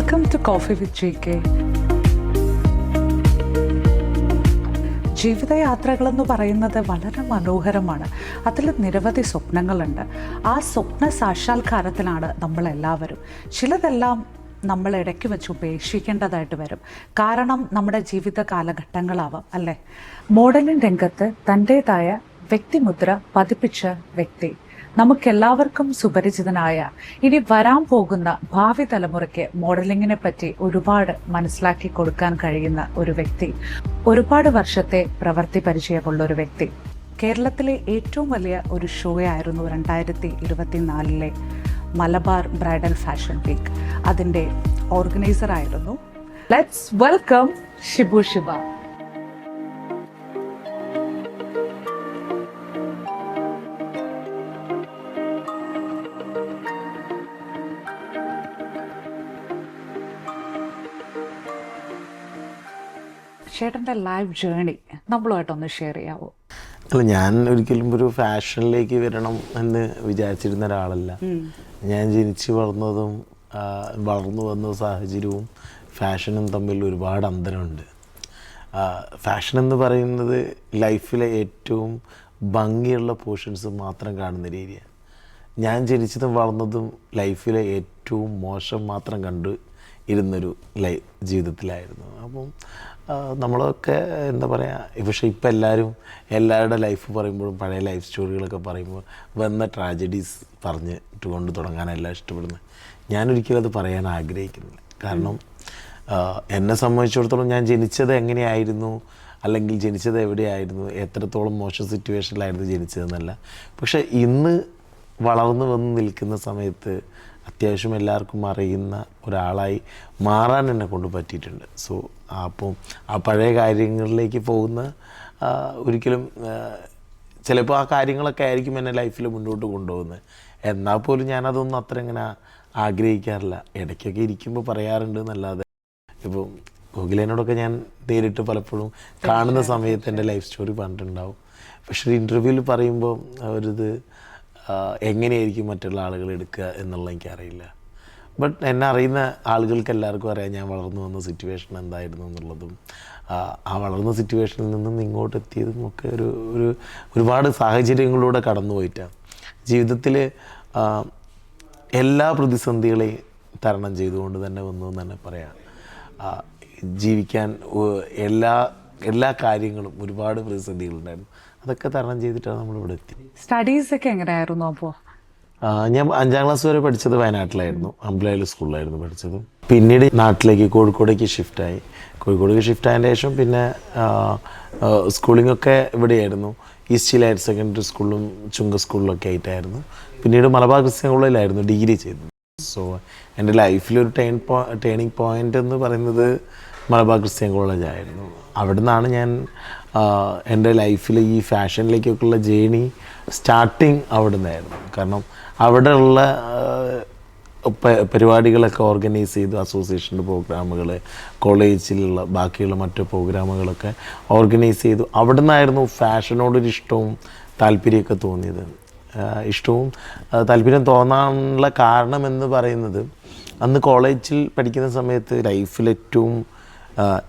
Welcome to coffee with JK. ജീവിതയാത്രകളെന്ന് പറയുന്നത് വളരെ മനോഹരമാണ്. അതിൽ നിരവധി സ്വപ്നങ്ങളുണ്ട്. ആ സ്വപ്ന സാക്ഷാത്കാരത്തിലാണ് നമ്മളെല്ലാവരും. ചിലതെല്ലാം നമ്മൾ ഇടയ്ക്ക് വെച്ച് ഉപേക്ഷിക്കേണ്ടതായിട്ട് വരും. കാരണം നമ്മുടെ ജീവിത കാലഘട്ടങ്ങളാവാം, അല്ലേ? മോഡലിംഗ് രംഗത്ത് തൻ്റേതായ വ്യക്തിമുദ്ര പതിപ്പിച്ച വ്യക്തി, നമുക്കെല്ലാവർക്കും സുപരിചിതനായ, ഇനി വരാൻ പോകുന്ന ഭാവി തലമുറയ്ക്ക് മോഡലിങ്ങിനെ പറ്റി ഒരുപാട് മനസ്സിലാക്കി കൊടുക്കാൻ കഴിയുന്ന ഒരു വ്യക്തി, ഒരുപാട് വർഷത്തെ പ്രവൃത്തി പരിചയമുള്ള ഒരു വ്യക്തി. കേരളത്തിലെ ഏറ്റവും വലിയ ഒരു ഷോ ആയിരുന്നു 2024 മലബാർ ബ്രൈഡൽ ഫാഷൻ വീക്ക്. അതിൻ്റെ ഓർഗനൈസർ ആയിരുന്നു. Let's welcome Shibu Shiva. ചേട്ടൻ്റെ ലൈഫ് ജേണി നമ്മളുമായിട്ടൊന്ന് ഷെയർ ചെയ്യാവോ? അല്ല, ഞാൻ ഒരിക്കലും ഒരു ഫാഷനിലേക്ക് വരണം എന്ന് വിചാരിച്ചിരുന്ന ഒരാളല്ല. ഞാൻ ജനിച്ച് വളർന്നു വന്ന സാഹചര്യവും ഫാഷനും തമ്മിൽ ഒരുപാട് അന്തരമുണ്ട്. ഫാഷൻ എന്ന് പറയുന്നത് ലൈഫിലെ ഏറ്റവും ഭംഗിയുള്ള പോർഷൻസ് മാത്രം കാണുന്ന രീതിയാണ്. ഞാൻ ജനിച്ചതും വളർന്നതും ലൈഫിലെ ഏറ്റവും മോശം മാത്രം കണ്ടു ഇരുന്നൊരു ജീവിതത്തിലായിരുന്നു. അപ്പം നമ്മളൊക്കെ എന്താ പറയുക, പക്ഷേ ഇപ്പം എല്ലാവരുടെ ലൈഫ് പറയുമ്പോഴും പഴയ ലൈഫ് സ്റ്റോറികളൊക്കെ പറയുമ്പോൾ വന്ന ട്രാജഡീസ് പറഞ്ഞിട്ട് കൊണ്ട് തുടങ്ങാനെല്ലാം ഇഷ്ടപ്പെടുന്നത്. ഞാനൊരിക്കലും അത് പറയാൻ ആഗ്രഹിക്കുന്നില്ല. കാരണം എന്നെ സംബന്ധിച്ചിടത്തോളം ഞാൻ ജനിച്ചത് എങ്ങനെയായിരുന്നു, അല്ലെങ്കിൽ ജനിച്ചത് എവിടെയായിരുന്നു, എത്രത്തോളം മോശം സിറ്റുവേഷനിലായിരുന്നു ജനിച്ചതെന്നല്ല. പക്ഷേ ഇന്ന് വളർന്നു വന്ന് നിൽക്കുന്ന സമയത്ത് അത്യാവശ്യം എല്ലാവർക്കും അറിയുന്ന ഒരാളായി മാറാൻ എന്നെ കൊണ്ട് പറ്റിയിട്ടുണ്ട്. സോ അപ്പം ആ പഴയ കാര്യങ്ങളിലേക്ക് പോകുന്ന ഒരിക്കലും ചിലപ്പോൾ ആ കാര്യങ്ങളൊക്കെ ആയിരിക്കും എന്നെ ലൈഫിൽ മുന്നോട്ട് കൊണ്ടുപോകുന്നത്. എന്നാൽ പോലും ഞാനതൊന്നും അത്ര ഇങ്ങനെ ആഗ്രഹിക്കാറില്ല. ഇടയ്ക്കൊക്കെ ഇരിക്കുമ്പോൾ പറയാറുണ്ട് എന്നല്ലാതെ. ഇപ്പോൾ ഗോകുലേനോടൊക്കെ ഞാൻ നേരിട്ട് പലപ്പോഴും കാണുന്ന സമയത്ത് എൻ്റെ ലൈഫ് സ്റ്റോറി പറഞ്ഞിട്ടുണ്ടാവും. പക്ഷേ ഒരു ഇൻ്റർവ്യൂവിൽ പറയുമ്പോൾ അവരിത് എങ്ങനെയായിരിക്കും മറ്റുള്ള ആളുകൾ എടുക്കുക എന്നുള്ളത് എനിക്കറിയില്ല. ബട്ട് എന്നെ അറിയുന്ന ആളുകൾക്ക് എല്ലാവർക്കും അറിയാം ഞാൻ വളർന്നു വന്ന സിറ്റുവേഷൻ എന്തായിരുന്നു എന്നുള്ളതും ആ വളർന്ന സിറ്റുവേഷനിൽ നിന്നും ഇങ്ങോട്ട് എത്തിയതും ഒക്കെ ഒരുപാട് സാഹചര്യങ്ങളിലൂടെ കടന്നു പോയിട്ടാണ്. ജീവിതത്തിൽ എല്ലാ പ്രതിസന്ധികളെയും തരണം ചെയ്തുകൊണ്ട് തന്നെ വന്നു എന്ന് തന്നെ പറയാം. ജീവിക്കാൻ എല്ലാ കാര്യങ്ങളും ഒരുപാട് പ്രതിസന്ധികളുണ്ടായിരുന്നു. അതൊക്കെ തരണം ചെയ്തിട്ടാണ് നമ്മളിവിടെ എത്തി. സ്റ്റഡീസൊക്കെ എങ്ങനെയായിരുന്നു അപ്പോൾ? ഞാൻ 5ാം ക്ലാസ് വരെ പഠിച്ചത് വയനാട്ടിലായിരുന്നു, അമ്പലവയൽ സ്കൂളിലായിരുന്നു പഠിച്ചത്. പിന്നീട് നാട്ടിലേക്ക് കോഴിക്കോടേക്ക് ഷിഫ്റ്റായി. കോഴിക്കോടേക്ക് ഷിഫ്റ്റ് ആയതിന് ശേഷം പിന്നെ സ്കൂളിങ്ങൊക്കെ ഇവിടെയായിരുന്നു. ഈസ്റ്റ് ഹയർ സെക്കൻഡറി സ്കൂളിലും ചുങ്ക സ്കൂളിലൊക്കെ ആയിട്ടായിരുന്നു. പിന്നീട് മലബാർ ക്രിസ്ത്യൻ കോളേജിലായിരുന്നു ഡിഗ്രി ചെയ്തത്. സോ എൻ്റെ ലൈഫിലൊരു ടേണിംഗ് പോയിൻ്റ് എന്ന് പറയുന്നത് മലബാർ ക്രിസ്ത്യൻ കോളേജായിരുന്നു. അവിടെ നിന്നാണ് ഞാൻ എൻ്റെ ലൈഫിൽ ഈ ഫാഷനിലേക്കൊക്കെയുള്ള ജേണി സ്റ്റാർട്ടിങ് അവിടെ നിന്നായിരുന്നു. കാരണം അവിടെയുള്ള പരിപാടികളൊക്കെ ഓർഗനൈസ് ചെയ്തു. അസോസിയേഷൻ്റെ പ്രോഗ്രാമുകൾ, കോളേജിലുള്ള ബാക്കിയുള്ള മറ്റു പ്രോഗ്രാമുകളൊക്കെ ഓർഗനൈസ് ചെയ്തു. അവിടെ നിന്നായിരുന്നു ഫാഷനോടൊരു ഇഷ്ടവും താല്പര്യമൊക്കെ തോന്നിയത്. ഇഷ്ടവും താല്പര്യം തോന്നാനുള്ള കാരണം എന്ന് പറയുന്നത്, അന്ന് കോളേജിൽ പഠിക്കുന്ന സമയത്ത് ലൈഫിൽ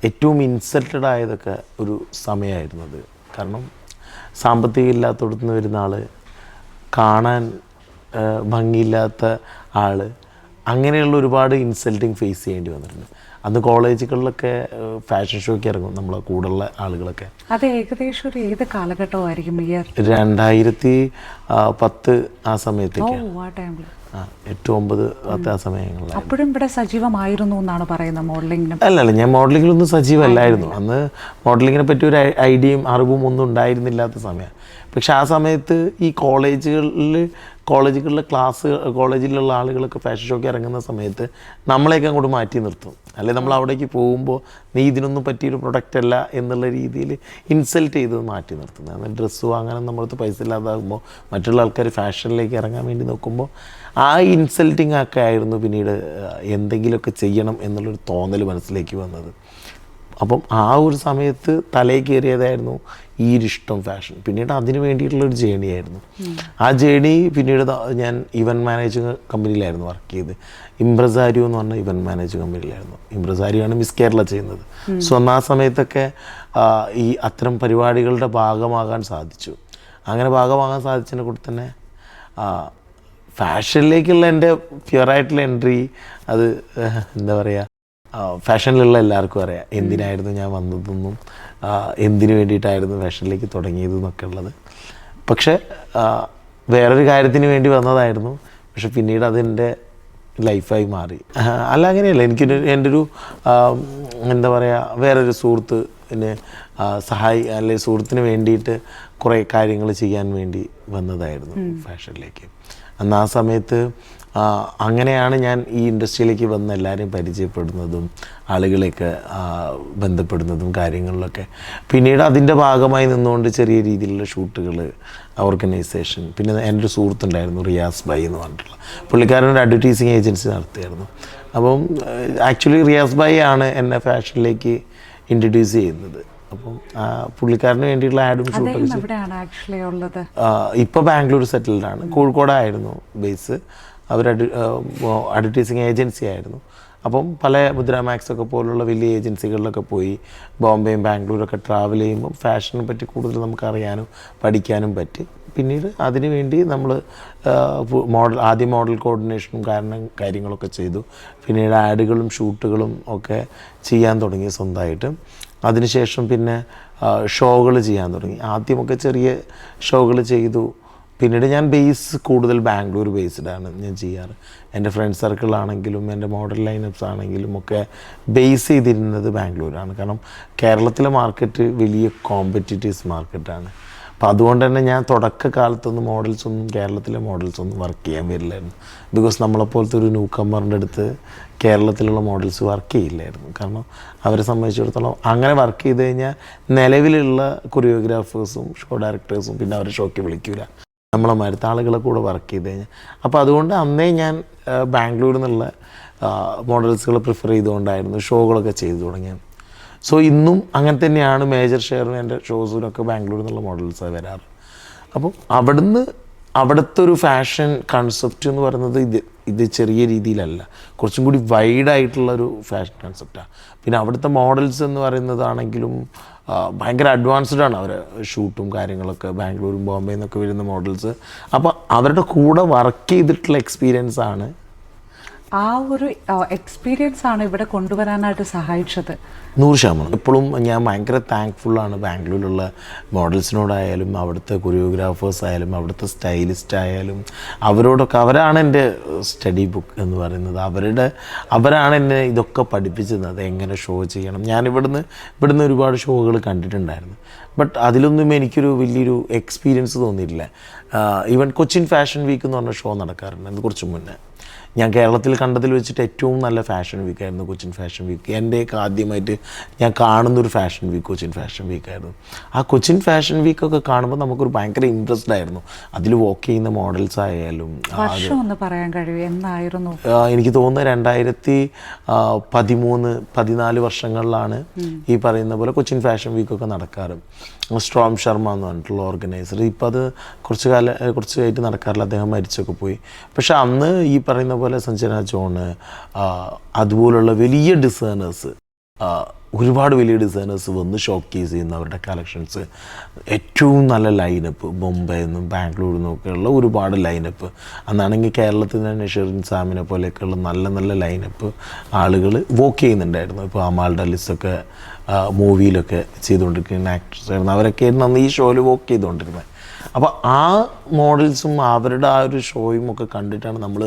ഏറ്റവും ഇൻസൾട്ടഡ് ആയതൊക്കെ ഒരു സമയമായിരുന്നത്. കാരണം സാമ്പത്തികം ഇല്ലാത്തടത്തു നിന്ന് വരുന്ന ആൾ, കാണാൻ ഭംഗിയില്ലാത്ത ആൾ, അങ്ങനെയുള്ള ഒരുപാട് ഇൻസൾട്ടിങ് ഫേസ് ചെയ്യേണ്ടി വന്നിട്ടുണ്ട്. അന്ന് കോളേജുകളിലൊക്കെ ഫാഷൻ ഷോയ്ക്ക് ഇറങ്ങും നമ്മളെ കൂടെയുള്ള ആളുകളൊക്കെ. അത് ഏകദേശം ഒരു ഏത് കാലഘട്ടമായിരിക്കും? 2010 ആ സമയത്തേക്ക്, 8, 9 ആ സമയങ്ങളിൽ. അപ്പോഴും ഇവിടെ സജീവമായിരുന്നു എന്നാണ് പറയുന്നത് മോഡലിങ്ങിന്? അല്ല, ഞാൻ മോഡലിങ്ങിലൊന്നും സജീവമല്ലായിരുന്നു. അന്ന് മോഡലിങ്ങിനെ പറ്റി ഒരു ഐഡിയയും അറിവും ഒന്നും ഉണ്ടായിരുന്നില്ലാത്ത സമയമാണ്. പക്ഷെ ആ സമയത്ത് ഈ കോളേജുകളിലെ കോളേജിലുള്ള ആളുകളൊക്കെ ഫാഷൻ ഷോയ്ക്ക് ഇറങ്ങുന്ന സമയത്ത് നമ്മളെയൊക്കെ അങ്ങോട്ട് മാറ്റി നിർത്തും. അല്ലെങ്കിൽ നമ്മൾ അവിടേക്ക് പോകുമ്പോൾ നീ ഇതിനൊന്നും പറ്റിയൊരു പ്രൊഡക്റ്റ് അല്ല എന്നുള്ള രീതിയിൽ ഇൻസൾട്ട് ചെയ്ത് മാറ്റി നിർത്തുന്നത്. എന്നാൽ ഡ്രസ്സ് വാങ്ങാനും നമ്മളടുത്ത് പൈസ ഇല്ലാതാകുമ്പോൾ മറ്റുള്ള ആൾക്കാർ ഫാഷനിലേക്ക് ഇറങ്ങാൻ വേണ്ടി നോക്കുമ്പോൾ ആ ഇൻസൾട്ടിങ് ഒക്കെ ആയിരുന്നു പിന്നീട് എന്തെങ്കിലുമൊക്കെ ചെയ്യണം എന്നുള്ളൊരു തോന്നൽ മനസ്സിലേക്ക് വന്നത്. അപ്പം ആ ഒരു സമയത്ത് തലയിൽ കയറിയതായിരുന്നു ഈ ഒരു ഇഷ്ടം ഫാഷൻ. പിന്നീട് അതിന് വേണ്ടിയിട്ടുള്ളൊരു ജേണി ആയിരുന്നു. ആ ജേണി പിന്നീട് ഞാൻ ഇവൻറ്റ് മാനേജിങ് കമ്പനിയിലായിരുന്നു വർക്ക് ചെയ്ത്. ഇംപ്രസാരിയോ എന്ന് പറഞ്ഞ ഇവൻറ്റ് മാനേജിങ് കമ്പനിയിലായിരുന്നു. ഇംപ്രസാരിയാണ് മിസ് കേരള ചെയ്യുന്നത്. സോ ആ സമയത്തൊക്കെ ഈ അത്തരം പരിപാടികളുടെ ഭാഗമാകാൻ സാധിച്ചു. അങ്ങനെ ഭാഗമാകാൻ സാധിച്ചതിനെ കൂടി തന്നെ ഫാഷനിലേക്കുള്ള എൻ്റെ പ്യുവറായിട്ടുള്ള എൻട്രി അത് എന്താ പറയുക, ഫാഷനിലുള്ള എല്ലാവർക്കും അറിയാം എന്തിനായിരുന്നു ഞാൻ വന്നതെന്നും എന്തിനു വേണ്ടിയിട്ടായിരുന്നു ഫാഷനിലേക്ക് തുടങ്ങിയതെന്നൊക്കെ ഉള്ളത്. പക്ഷേ വേറൊരു കാര്യത്തിന് വേണ്ടി വന്നതായിരുന്നു. പക്ഷെ പിന്നീട് അതെൻ്റെ ലൈഫായി മാറി. അല്ല, അങ്ങനെയല്ല. എൻ്റെ ഒരു എന്താ പറയുക, വേറൊരു സുഹൃത്തിന് അല്ലെങ്കിൽ സുഹൃത്തിന് വേണ്ടിയിട്ട് കുറേ കാര്യങ്ങൾ ചെയ്യാൻ വേണ്ടി വന്നതായിരുന്നു ഫാഷനിലേക്ക്. അന്ന് ആ സമയത്ത് അങ്ങനെയാണ് ഞാൻ ഈ ഇൻഡസ്ട്രിയിലേക്ക് വന്ന് എല്ലാവരെയും പരിചയപ്പെടുന്നതും ആളുകളെയൊക്കെ ബന്ധപ്പെടുന്നതും കാര്യങ്ങളിലൊക്കെ. പിന്നീട് അതിൻ്റെ ഭാഗമായി നിന്നുകൊണ്ട് ചെറിയ രീതിയിലുള്ള ഷൂട്ടുകൾ, ഓർഗനൈസേഷൻ. പിന്നെ എൻ്റെ ഒരു സുഹൃത്തുണ്ടായിരുന്നു റിയാസ് ബൈ എന്ന് പറഞ്ഞിട്ടുള്ള പുള്ളിക്കാരനൊരു അഡ്വർടൈസിങ് ഏജൻസി നടത്തിയായിരുന്നു. അപ്പം ആക്ച്വലി റിയാസ് ബൈ ആണ് എന്നെ ഫാഷനിലേക്ക് ഇൻട്രൊഡ്യൂസ് ചെയ്യുന്നത്. അപ്പം പുള്ളിക്കാരന് വേണ്ടിയിട്ടുള്ള ആഡും ഷൂട്ടൊക്കെ ഇപ്പോൾ ബാംഗ്ലൂർ സെറ്റിൽഡാണ്. കോഴിക്കോടായിരുന്നു ബേസ്. അവർ അഡ്വർടൈസിങ് ഏജൻസി ആയിരുന്നു. അപ്പം പല മുദ്രാമാക്സൊക്കെ പോലുള്ള വലിയ ഏജൻസികളിലൊക്കെ പോയി ബോംബെയും ബാംഗ്ലൂരൊക്കെ ട്രാവൽ ചെയ്യുമ്പോൾ ഫാഷനെ പറ്റി കൂടുതൽ നമുക്ക് അറിയാനും പഠിക്കാനും പറ്റി. പിന്നീട് അതിനു വേണ്ടി നമ്മൾ ആദ്യം മോഡൽ കോർഡിനേഷനും കാര്യങ്ങളൊക്കെ ചെയ്തു. പിന്നീട് ആഡുകളും ഷൂട്ടുകളും ഒക്കെ ചെയ്യാൻ തുടങ്ങി സ്വന്തമായിട്ട്. അതിനുശേഷം പിന്നെ ഷോകൾ ചെയ്യാൻ തുടങ്ങി. ആദ്യമൊക്കെ ചെറിയ ഷോകൾ ചെയ്തു. പിന്നീട് ഞാൻ കൂടുതൽ ബാംഗ്ലൂർ ബേസ്ഡാണ് ഞാൻ ചെയ്യാറ്. എൻ്റെ ഫ്രണ്ട് സർക്കിളാണെങ്കിലും എൻ്റെ മോഡൽ ലൈനപ്സ് ആണെങ്കിലും ഒക്കെ ബേസ് ചെയ്തിരുന്നത് ബാംഗ്ലൂരാണ്. കാരണം കേരളത്തിലെ മാർക്കറ്റ് വലിയ കോമ്പറ്റീറ്റീവ്സ് മാർക്കറ്റാണ്. അപ്പോൾ അതുകൊണ്ട് തന്നെ ഞാൻ തുടക്കകാലത്തൊന്നും കേരളത്തിലെ മോഡൽസൊന്നും വർക്ക് ചെയ്യാൻ വരില്ലായിരുന്നു. ബിക്കോസ് നമ്മളെപ്പോലത്തെ ഒരു ന്യൂ കമ്മറിൻ്റെ അടുത്ത് കേരളത്തിലുള്ള മോഡൽസ് വർക്ക് ചെയ്യില്ലായിരുന്നു. കാരണം അവരെ സംബന്ധിച്ചിടത്തോളം അങ്ങനെ വർക്ക് ചെയ്ത് കഴിഞ്ഞാൽ നിലവിലുള്ള കൊറിയോഗ്രാഫേഴ്സും ഷോ ഡയറക്ടേഴ്സും പിന്നെ അവരെ ഷോയ്ക്ക് വിളിക്കില്ല, നമ്മളെ മാരുത്ത ആളുകളെ കൂടെ വർക്ക് ചെയ്ത് കഴിഞ്ഞാൽ. അപ്പോൾ അതുകൊണ്ട് അന്നേ ഞാൻ ബാംഗ്ലൂരിൽ നിന്നുള്ള മോഡൽസുകൾ പ്രിഫർ ചെയ്തുകൊണ്ടായിരുന്നു ഷോകളൊക്കെ ചെയ്തു തുടങ്ങിയത്. സോ ഇന്നും അങ്ങനെ തന്നെയാണ്. മേജർ ഷെയറും എൻ്റെ ഷോസിനൊക്കെ ബാംഗ്ലൂരിൽ നിന്നുള്ള മോഡൽസാണ് വരാറ്. അപ്പോൾ അവിടുത്തെ ഒരു ഫാഷൻ കൺസെപ്റ്റ് എന്ന് പറയുന്നത് ഇത് ചെറിയ രീതിയിലല്ല, കുറച്ചും കൂടി വൈഡായിട്ടുള്ളൊരു ഫാഷൻ കൺസെപ്റ്റാണ്. പിന്നെ അവിടുത്തെ മോഡൽസ് എന്ന് പറയുന്നതാണെങ്കിലും ഭയങ്കര അഡ്വാൻസ്ഡ് ആണ്. അവരെ ഷൂട്ടും കാര്യങ്ങളൊക്കെ ബാംഗ്ലൂരും ബോംബെയിൽ നിന്നൊക്കെ വരുന്ന മോഡൽസ്. അപ്പോൾ അവരുടെ കൂടെ വർക്ക് ചെയ്തിട്ടുള്ള എക്സ്പീരിയൻസ് ആണ്, ആ ഒരു എക്സ്പീരിയൻസ് ആണ് ഇവിടെ കൊണ്ടുവരാനായിട്ട് സഹായിച്ചത്. 100%. എപ്പോഴും ഞാൻ ഭയങ്കര താങ്ക്ഫുള്ളാണ് ബാംഗ്ലൂരിലുള്ള മോഡൽസിനോടായാലും അവിടുത്തെ കൊറിയോഗ്രാഫേഴ്സ് ആയാലും അവിടുത്തെ സ്റ്റൈലിസ്റ്റ് ആയാലും അവരോടൊക്കെ. അവരാണ് എൻ്റെ സ്റ്റഡി ബുക്ക് എന്ന് പറയുന്നത്. അവരാണ് എന്നെ ഇതൊക്കെ പഠിപ്പിച്ചത്, എങ്ങനെ ഷോ ചെയ്യണം. ഞാൻ ഇവിടുന്ന് ഒരുപാട് ഷോകൾ കണ്ടിട്ടുണ്ടായിരുന്നു. ബട്ട് അതിലൊന്നും എനിക്കൊരു വലിയൊരു എക്സ്പീരിയൻസ് തോന്നിയിട്ടില്ല. ഈവൻ കൊച്ചിൻ ഫാഷൻ വീക്ക് എന്ന് പറഞ്ഞ ഷോ നടക്കാറുണ്ട്. അത് കുറച്ച് മുന്നേ ഞാൻ കേരളത്തിൽ കണ്ടതിൽ വെച്ചിട്ട് ഏറ്റവും നല്ല ഫാഷൻ വീക്കായിരുന്നു കൊച്ചിൻ ഫാഷൻ വീക്ക്. എൻ്റെയൊക്കെ ആദ്യമായിട്ട് ഞാൻ കാണുന്നൊരു ഫാഷൻ വീക്ക് കൊച്ചിൻ ഫാഷൻ വീക്കായിരുന്നു. ആ കൊച്ചിൻ ഫാഷൻ വീക്കൊക്കെ കാണുമ്പോൾ നമുക്കൊരു ഭയങ്കര ഇൻട്രസ്റ്റ് ആയിരുന്നു. അതിൽ വോക്ക് ചെയ്യുന്ന മോഡൽസ് ആയാലും. ഒന്ന് പറയാൻ കഴിയും എന്നായിരുന്നു? എനിക്ക് തോന്നുന്നത് 2013-14 വർഷങ്ങളിലാണ് ഈ പറയുന്ന പോലെ കൊച്ചിൻ ഫാഷൻ വീക്കൊക്കെ നടക്കാറ്. സ്ട്രോം ശർമ്മ എന്ന് പറഞ്ഞിട്ടുള്ള ഓർഗനൈസർ. ഇപ്പം അത് കുറച്ചായിട്ട് നടക്കാറില്ല, അദ്ദേഹം മരിച്ചൊക്കെ പോയി. പക്ഷെ അന്ന് ഈ പറയുന്ന പോലെ സഞ്ജന ജോണ്, അതുപോലുള്ള വലിയ ഡിസൈനേഴ്സ്, ഒരുപാട് വലിയ ഡിസൈനേഴ്സ് വന്ന് ഷോക്കേസ് ചെയ്യുന്ന അവരുടെ കളക്ഷൻസ്, ഏറ്റവും നല്ല ലൈനപ്പ് ബോംബെയിൽ നിന്നും ബാംഗ്ലൂരിൽ നിന്നൊക്കെയുള്ള ഒരുപാട് ലൈനപ്പ്. അന്നാണെങ്കിൽ കേരളത്തിൽ തന്നെ ഷെറിൻ സാമിനെ പോലെയൊക്കെയുള്ള നല്ല നല്ല ലൈനപ്പ് ആളുകൾ വോക്ക് ചെയ്യുന്നുണ്ടായിരുന്നു. ഇപ്പോൾ അമാൽ ഡലിസൊക്കെ മൂവിയിലൊക്കെ ചെയ്തുകൊണ്ടിരിക്കുന്ന ആക്ടേഴ്സ് ആയിരുന്നു. അവരൊക്കെയായിരുന്നു അന്ന് ഈ ഷോയിൽ വോക്ക് ചെയ്തുകൊണ്ടിരുന്നത്. അപ്പോൾ ആ മോഡൽസും അവരുടെ ആ ഒരു ഷോയും ഒക്കെ കണ്ടിട്ടാണ് നമ്മൾ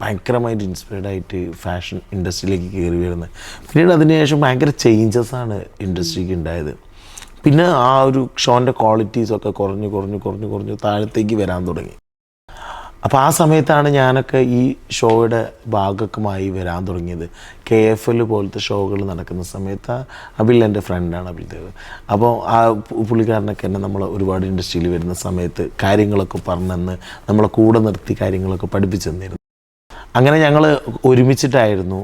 ഭയങ്കരമായിട്ട് ഇൻസ്പയർഡ് ആയിട്ട് ഫാഷൻ ഇൻഡസ്ട്രിയിലേക്ക് കയറി വരുന്നത്. പിന്നീട് അതിനുശേഷം ഭയങ്കര ചേഞ്ചസാണ് ഇൻഡസ്ട്രിക്ക് ഉണ്ടായത്. പിന്നെ ആ ഒരു ഷോൻ്റെ ക്വാളിറ്റീസൊക്കെ കുറഞ്ഞ് താഴത്തേക്ക് വരാൻ തുടങ്ങി. അപ്പോൾ ആ സമയത്താണ് ഞാനൊക്കെ ഈ ഷോയുടെ ഭാഗമായി വരാൻ തുടങ്ങിയത്. KFL പോലത്തെ ഷോകൾ നടക്കുന്ന സമയത്ത് അബിൽ എൻ്റെ ഫ്രണ്ടാണ്, അബിൽ ദേവ്. അപ്പോൾ ആ പുള്ളിക്കാരനൊക്കെ എന്നെ നമ്മൾ ഒരുപാട് ഇൻഡസ്ട്രിയിൽ വരുന്ന സമയത്ത് കാര്യങ്ങളൊക്കെ പറഞ്ഞെന്ന് നമ്മളെ കൂടെ നിർത്തി കാര്യങ്ങളൊക്കെ പഠിപ്പിച്ചു തന്നിരുന്നു. അങ്ങനെ ഞങ്ങൾ ഒരുമിച്ചിട്ടായിരുന്നു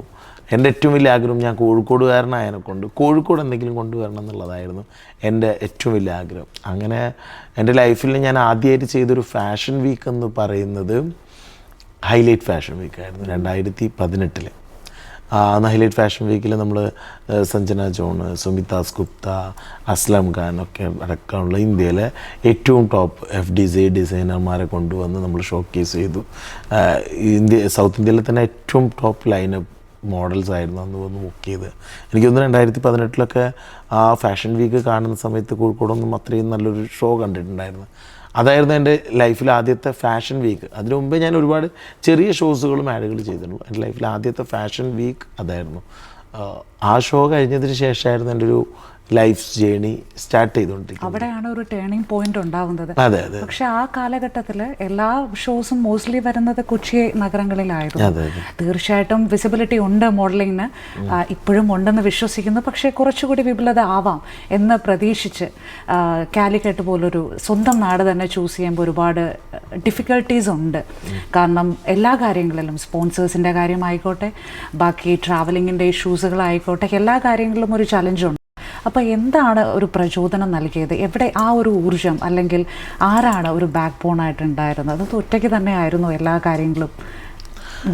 എൻ്റെ ഏറ്റവും വലിയ ആഗ്രഹം, ഞാൻ കോഴിക്കോടുകാരനായതിനെ കൊണ്ട് കോഴിക്കോട് എന്തെങ്കിലും കൊണ്ടുവരണം എന്നുള്ളതായിരുന്നു എൻ്റെ ഏറ്റവും വലിയ ആഗ്രഹം. അങ്ങനെ എൻ്റെ ലൈഫിൽ ഞാൻ ആദ്യമായിട്ട് ചെയ്തൊരു ഫാഷൻ വീക്ക് എന്ന് പറയുന്നത് ഹൈലൈറ്റ് ഫാഷൻ വീക്കായിരുന്നു 2018. അന്ന് ഹൈലൈറ്റ് ഫാഷൻ വീക്കിൽ നമ്മൾ സഞ്ജന ജോൺ, സുമിതാസ് ഗുപ്ത, അസ്ലം ഖാൻ ഒക്കെ അടക്കമുള്ള ഇന്ത്യയിലെ ഏറ്റവും ടോപ്പ് FDZ ഡിസൈനർമാരെ കൊണ്ടുവന്ന് നമ്മൾ ഷോക്കേസ് ചെയ്തു. സൗത്ത് ഇന്ത്യയിലെ തന്നെ ഏറ്റവും ടോപ്പ് ലൈനപ്പ് മോഡൽസ് ആയിരുന്നു അന്ന് വന്ന് ബുക്ക് ചെയ്ത്. എനിക്ക് തോന്നുന്നു 2018 ആ ഫാഷൻ വീക്ക് കാണുന്ന സമയത്ത് കോഴിക്കോടൊന്നും അത്രയും നല്ലൊരു ഷോ കണ്ടിട്ടുണ്ടായിരുന്നു. അതായിരുന്നു എൻ്റെ ലൈഫിൽ ആദ്യത്തെ ഫാഷൻ വീക്ക്. അതിനു മുമ്പേ ഞാൻ ഒരുപാട് ചെറിയ ഷോസുകളും ആഡുകൾ ചെയ്തിട്ടുള്ളൂ. എൻ്റെ ലൈഫിൽ ആദ്യത്തെ ഫാഷൻ വീക്ക് അതായിരുന്നു. ആ ഷോ കഴിഞ്ഞതിന് ശേഷമായിരുന്നു എൻ്റെ ഒരു ലൈഫ് ജേണി സ്റ്റാർട്ട് ചെയ്തുകൊണ്ടിരിക്കുന്നത്. അവിടെയാണ് ഒരു ടേണിംഗ് പോയിന്റ് ഉണ്ടാവുന്നത്. അതെ അതെ. പക്ഷെ ആ കാലഘട്ടത്തിൽ എല്ലാ ഷോസും മോസ്റ്റ്ലി വരുന്നത് കൊച്ചി നഗരങ്ങളിലായിരുന്നു. തീർച്ചയായിട്ടും വിസിബിലിറ്റി ഉണ്ട് മോഡലിങ്ങിന്, ഇപ്പോഴും ഉണ്ടെന്ന് വിശ്വസിക്കുന്നു. പക്ഷേ കുറച്ചുകൂടി വിപുലത ആവാം എന്ന് പ്രതീക്ഷിച്ച് കാലിക്കറ്റ് പോലൊരു സ്വന്തം നാട് തന്നെ ചൂസ് ചെയ്യുമ്പോൾ ഒരുപാട് ഡിഫിക്കൽട്ടീസ് ഉണ്ട്. കാരണം എല്ലാ കാര്യങ്ങളിലും സ്പോൺസേഴ്സിൻ്റെ കാര്യമായിക്കോട്ടെ, ബാക്കി ട്രാവലിങ്ങിൻ്റെ ഇഷ്യൂസുകളായിക്കോട്ടെ, എല്ലാ കാര്യങ്ങളിലും ഒരു ചലഞ്ചുണ്ട്. അപ്പോൾ എന്താണ് ഒരു പ്രചോദനം നൽകിയത്? എവിടെ ആ ഒരു ഊർജം, അല്ലെങ്കിൽ ആരാണ് ഒരു ബാക്ക് ബോണായിട്ടുണ്ടായിരുന്നത്? അത് ഒറ്റയ്ക്ക് തന്നെ ആയിരുന്നു എല്ലാ കാര്യങ്ങളും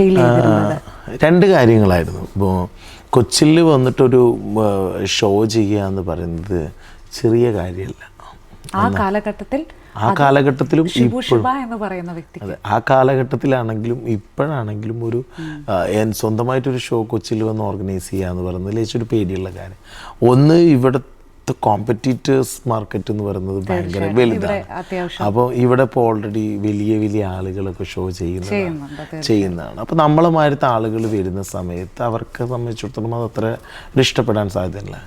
ഡീൽ ചെയ്തിരുന്നത്? രണ്ട് കാര്യങ്ങളായിരുന്നു. ഇപ്പോൾ കൊച്ചിയിൽ വന്നിട്ടൊരു ഷോ ചെയ്യുക എന്ന് പറയുന്നത് ചെറിയ കാര്യമല്ല. ആ കാലഘട്ടത്തിലും എന്ന് പറയുന്ന വ്യക്തി, അതെ, ആ കാലഘട്ടത്തിലാണെങ്കിലും ഇപ്പോഴാണെങ്കിലും ഒരു സ്വന്തമായിട്ടൊരു ഷോ കൊച്ചിയിൽ വന്ന് ഓർഗനൈസ് ചെയ്യുക എന്ന് പറയുന്നത് ലേശൊരു പേടിയുള്ള കാര്യം. ഒന്ന്, ഇവിടുത്തെ കോമ്പറ്റീറ്റേഴ്സ് മാർക്കറ്റ് എന്ന് പറയുന്നത് ഭയങ്കര വലുതാണ്. അപ്പോൾ ഇവിടെ ഇപ്പോൾ ഓൾറെഡി വലിയ വലിയ ആളുകളൊക്കെ ഷോ ചെയ്യുന്നതാണ്. അപ്പോൾ നമ്മളെ മാതിരത്തെ ആളുകൾ വരുന്ന സമയത്ത് അവർക്ക് സംബന്ധിച്ചിടത്തോളം അത് അത്ര ഇഷ്ടപ്പെടാൻ സാധ്യതയില്ല.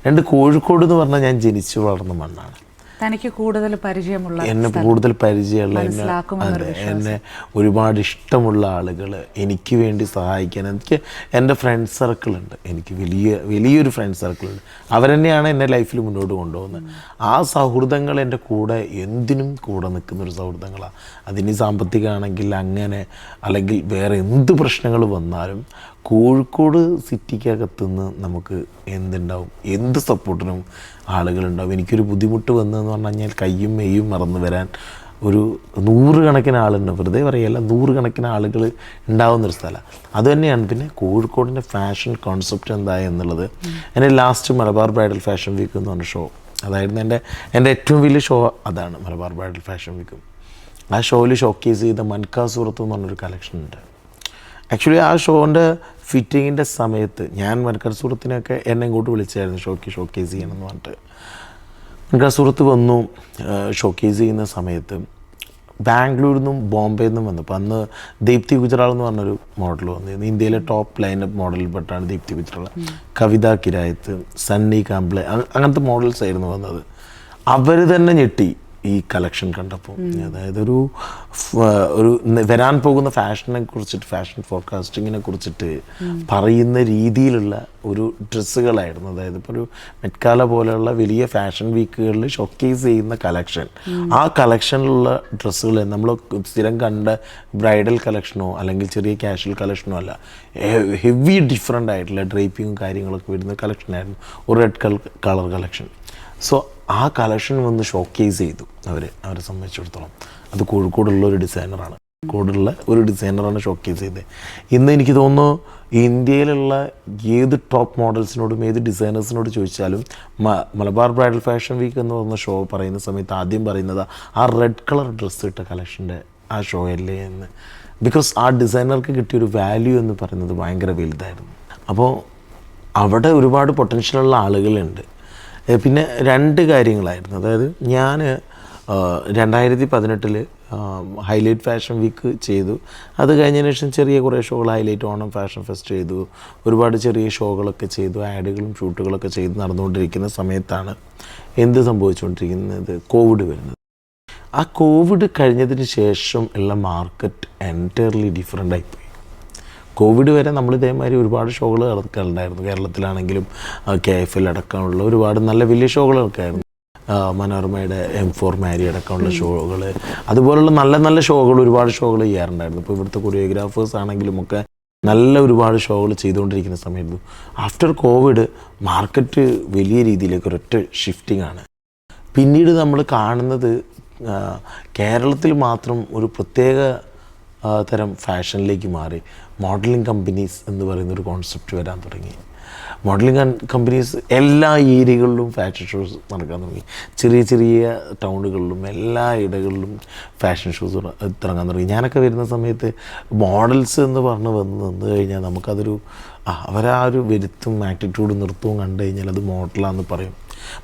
രണ്ട്, കോഴിക്കോട് എന്ന് പറഞ്ഞാൽ ഞാൻ ജനിച്ചു വളർന്ന മണ്ണാണ്. തനിക്ക് കൂടുതൽ പരിചയമുള്ള, എന്നെ കൂടുതൽ പരിചയമുള്ള, എന്നെ ഒരുപാട് ഇഷ്ടമുള്ള ആളുകൾ, എനിക്ക് വേണ്ടി സഹായിക്കാൻ എനിക്ക് എൻ്റെ ഫ്രണ്ട് സർക്കിളുണ്ട്. എനിക്ക് വലിയൊരു ഫ്രണ്ട് സർക്കിളുണ്ട്. അവരെന്നെയാണ് എൻ്റെ ലൈഫിൽ മുന്നോട്ട് കൊണ്ടുപോകുന്നത്. ആ സൗഹൃദങ്ങൾ എൻ്റെ കൂടെ എന്തിനും കൂടെ നിൽക്കുന്നൊരു സൗഹൃദങ്ങളാണ്. അതിന് സാമ്പത്തികമാണെങ്കിൽ അങ്ങനെ, അല്ലെങ്കിൽ വേറെ എന്ത് പ്രശ്നങ്ങൾ വന്നാലും കോഴിക്കോട് സിറ്റിക്കകത്തുനിന്ന് നമുക്ക് എന്തുണ്ടാവും, എന്ത് സപ്പോർട്ടിനും ആളുകളുണ്ടാവും. എനിക്കൊരു ബുദ്ധിമുട്ട് വന്നതെന്ന് പറഞ്ഞു കഴിഞ്ഞാൽ കയ്യും മെയ്യും മറന്നു വരാൻ ഒരു 100 കണക്കിന് ആളുണ്ട്. വെറുതെ പറയല്ല, 100 കണക്കിന് ആളുകൾ ഉണ്ടാവുന്നൊരു സ്ഥലമാണ്. അതുതന്നെയാണ് പിന്നെ കോഴിക്കോടിൻ്റെ ഫാഷൻ കോൺസെപ്റ്റ് എന്താ എന്നുള്ളത്. എൻ്റെ last Malabar bridal fashion week എന്ന് പറഞ്ഞ ഷോ, അതായിരുന്നു എൻ്റെ ഏറ്റവും വലിയ ഷോ. അതാണ് മലബാർ ബ്രൈഡൽ ഫാഷൻ വീക്ക്. ആ ഷോയിൽ ഷോക്കേസ് ചെയ്ത മൻകാസൂറത്ത് എന്ന് പറഞ്ഞൊരു കളക്ഷൻ ഉണ്ട്. ആക്ച്വലി ആ ഷോൻ്റെ ഫിറ്റിങ്ങിൻ്റെ സമയത്ത് ഞാൻ മൻകാസൂറത്തിനൊക്കെ എന്നെ ഇങ്ങോട്ട് വിളിച്ചായിരുന്നു ഷോക്കേസ് ചെയ്യണമെന്ന് പറഞ്ഞിട്ട്. മൻകാസൂറത്ത് വന്നു ഷോക്കേസ് ചെയ്യുന്ന സമയത്ത് ബാംഗ്ലൂരിൽ നിന്നും ബോംബെയിൽ നിന്നും വന്നപ്പോൾ അന്ന് ദീപ്തി ഗുജറാൾ എന്ന് പറഞ്ഞൊരു മോഡൽ വന്നിരുന്നു. ഇന്ത്യയിലെ ടോപ്പ് ലൈനപ്പ് മോഡലിൽപ്പെട്ടാണ് ദീപ്തി ഗുജറാൾ. കവിത കിരായത്ത്, സണ്ണി കാംബ്ലെ, അങ്ങനത്തെ മോഡൽസ് ആയിരുന്നു വന്നത്. അവർ തന്നെ ഞെട്ടി ഈ കളക്ഷൻ കണ്ടപ്പോൾ. അതായത് ഒരു വരാൻ പോകുന്ന ഫാഷനെ കുറിച്ചിട്ട്, ഫാഷൻ ഫോർകാസ്റ്റിങ്ങിനെ കുറിച്ചിട്ട് പറയുന്ന രീതിയിലുള്ള ഒരു ഡ്രസ്സുകളായിരുന്നു. അതായത് ഇപ്പോൾ ഒരു മെറ്റ്കാല പോലെയുള്ള വലിയ ഫാഷൻ വീക്കുകളിൽ ഷോക്കേസ് ചെയ്യുന്ന കളക്ഷൻ, ആ കളക്ഷനിലുള്ള ഡ്രസ്സുകൾ നമ്മൾ സ്ഥിരം കണ്ട ബ്രൈഡൽ കളക്ഷനോ അല്ലെങ്കിൽ ചെറിയ കാഷ്വൽ കളക്ഷനോ അല്ല, ഹെവി ഡിഫറെൻ്റ് ആയിട്ടുള്ള ഡ്രൈപ്പിങ്ങും കാര്യങ്ങളൊക്കെ വരുന്ന കളക്ഷനായിരുന്നു. ഒരു റെഡ് കളർ കളക്ഷൻ. സോ ആ കളക്ഷൻ വന്ന് ഷോക്കേസ് ചെയ്തു അവരെ സംബന്ധിച്ചിടത്തോളം. അത് കോഴിക്കോടുള്ള ഒരു ഡിസൈനറാണ്. കോഴിക്കോടുള്ള ഒരു ഡിസൈനറാണ് ഷോക്കേസ് ചെയ്തത്. ഇന്ന് എനിക്ക് തോന്നുന്നു ഇന്ത്യയിലുള്ള ഏത് ടോപ്പ് മോഡൽസിനോടും ഏത് ഡിസൈനേഴ്സിനോട് ചോദിച്ചാലും മലബാർ ബ്രൈഡൽ ഫാഷൻ വീക്ക് എന്ന് പറഞ്ഞ ഷോ പറയുന്ന സമയത്ത് ആദ്യം പറയുന്നത് ആ റെഡ് കളർ ഡ്രസ്സ് ഇട്ട കളക്ഷൻ്റെ ആ ഷോ അല്ലേ എന്ന്. ബിക്കോസ് ആ ഡിസൈനർക്ക് കിട്ടിയൊരു വാല്യൂ എന്ന് പറയുന്നത് ഭയങ്കര വലുതായിരുന്നു. അപ്പോൾ അവിടെ ഒരുപാട് പൊട്ടൻഷ്യലുള്ള ആളുകളുണ്ട്. പിന്നെ രണ്ട് കാര്യങ്ങളായിരുന്നു. അതായത് ഞാൻ 2018 ഹൈലൈറ്റ് ഫാഷൻ വീക്ക് ചെയ്തു. അത് കഴിഞ്ഞതിന് ശേഷം ചെറിയ കുറേ ഷോകൾ, ഹൈലൈറ്റ് ഓണം ഫാഷൻ ഫെസ്റ്റ് ചെയ്തു, ഒരുപാട് ചെറിയ ഷോകളൊക്കെ ചെയ്തു, ആഡുകളും ഷൂട്ടുകളൊക്കെ ചെയ്ത് നടന്നുകൊണ്ടിരിക്കുന്ന സമയത്താണ് എന്ത് സംഭവിച്ചുകൊണ്ടിരിക്കുന്നത്, കോവിഡ് വരുന്നത്. ആ കോവിഡ് കഴിഞ്ഞതിന് ശേഷം ഉള്ള മാർക്കറ്റ് എൻറ്റയർലി ഡിഫറെൻ്റ് ആയിപ്പോയി. കോവിഡ് വരെ നമ്മൾ ഇതേമാതിരി ഒരുപാട് ഷോകൾ നടക്കാറുണ്ടായിരുന്നു. കേരളത്തിലാണെങ്കിലും KFL അടക്കമുള്ള ഒരുപാട് നല്ല വലിയ ഷോകളൊക്കെ ആയിരുന്നു. മനോരമയുടെ M4 മാരി അടക്കമുള്ള ഷോകൾ, അതുപോലുള്ള നല്ല നല്ല ഷോകൾ, ഒരുപാട് ഷോകൾ ചെയ്യാറുണ്ടായിരുന്നു. ഇപ്പോൾ ഇവിടുത്തെ കൊറിയോഗ്രാഫേഴ്സ് ആണെങ്കിലും ഒക്കെ നല്ല ഒരുപാട് ഷോകൾ ചെയ്തുകൊണ്ടിരിക്കുന്ന സമയത്ത് ആഫ്റ്റർ കോവിഡ് മാർക്കറ്റ് വലിയ രീതിയിലേക്ക് ഒരൊറ്റ ഷിഫ്റ്റിംഗ് ആണ്. പിന്നീട് നമ്മൾ കാണുന്നത് കേരളത്തിൽ മാത്രം ഒരു പ്രത്യേക തരം ഫാഷനിലേക്ക് മാറി മോഡലിംഗ് കമ്പനീസ് എന്ന് പറയുന്നൊരു കോൺസെപ്റ്റ് വരാൻ തുടങ്ങി. മോഡലിംഗ് കമ്പനീസ് എല്ലാ ഏരിയകളിലും ഫാഷൻ ഷോസ് നടക്കാൻ തുടങ്ങി. ചെറിയ ചെറിയ ടൗണുകളിലും എല്ലാ ഇടകളിലും ഫാഷൻ ഷോസ് തുടങ്ങാൻ തുടങ്ങി. ഞാനൊക്കെ വരുന്ന സമയത്ത് മോഡൽസ് എന്ന് പറഞ്ഞ് വന്നു കഴിഞ്ഞാൽ നമുക്കതൊരു അവരാ ഒരു വരുത്തും ആറ്റിറ്റ്യൂഡും നൃത്തവും കണ്ടു കഴിഞ്ഞാൽ അത് മോഡലാണെന്ന് പറയും.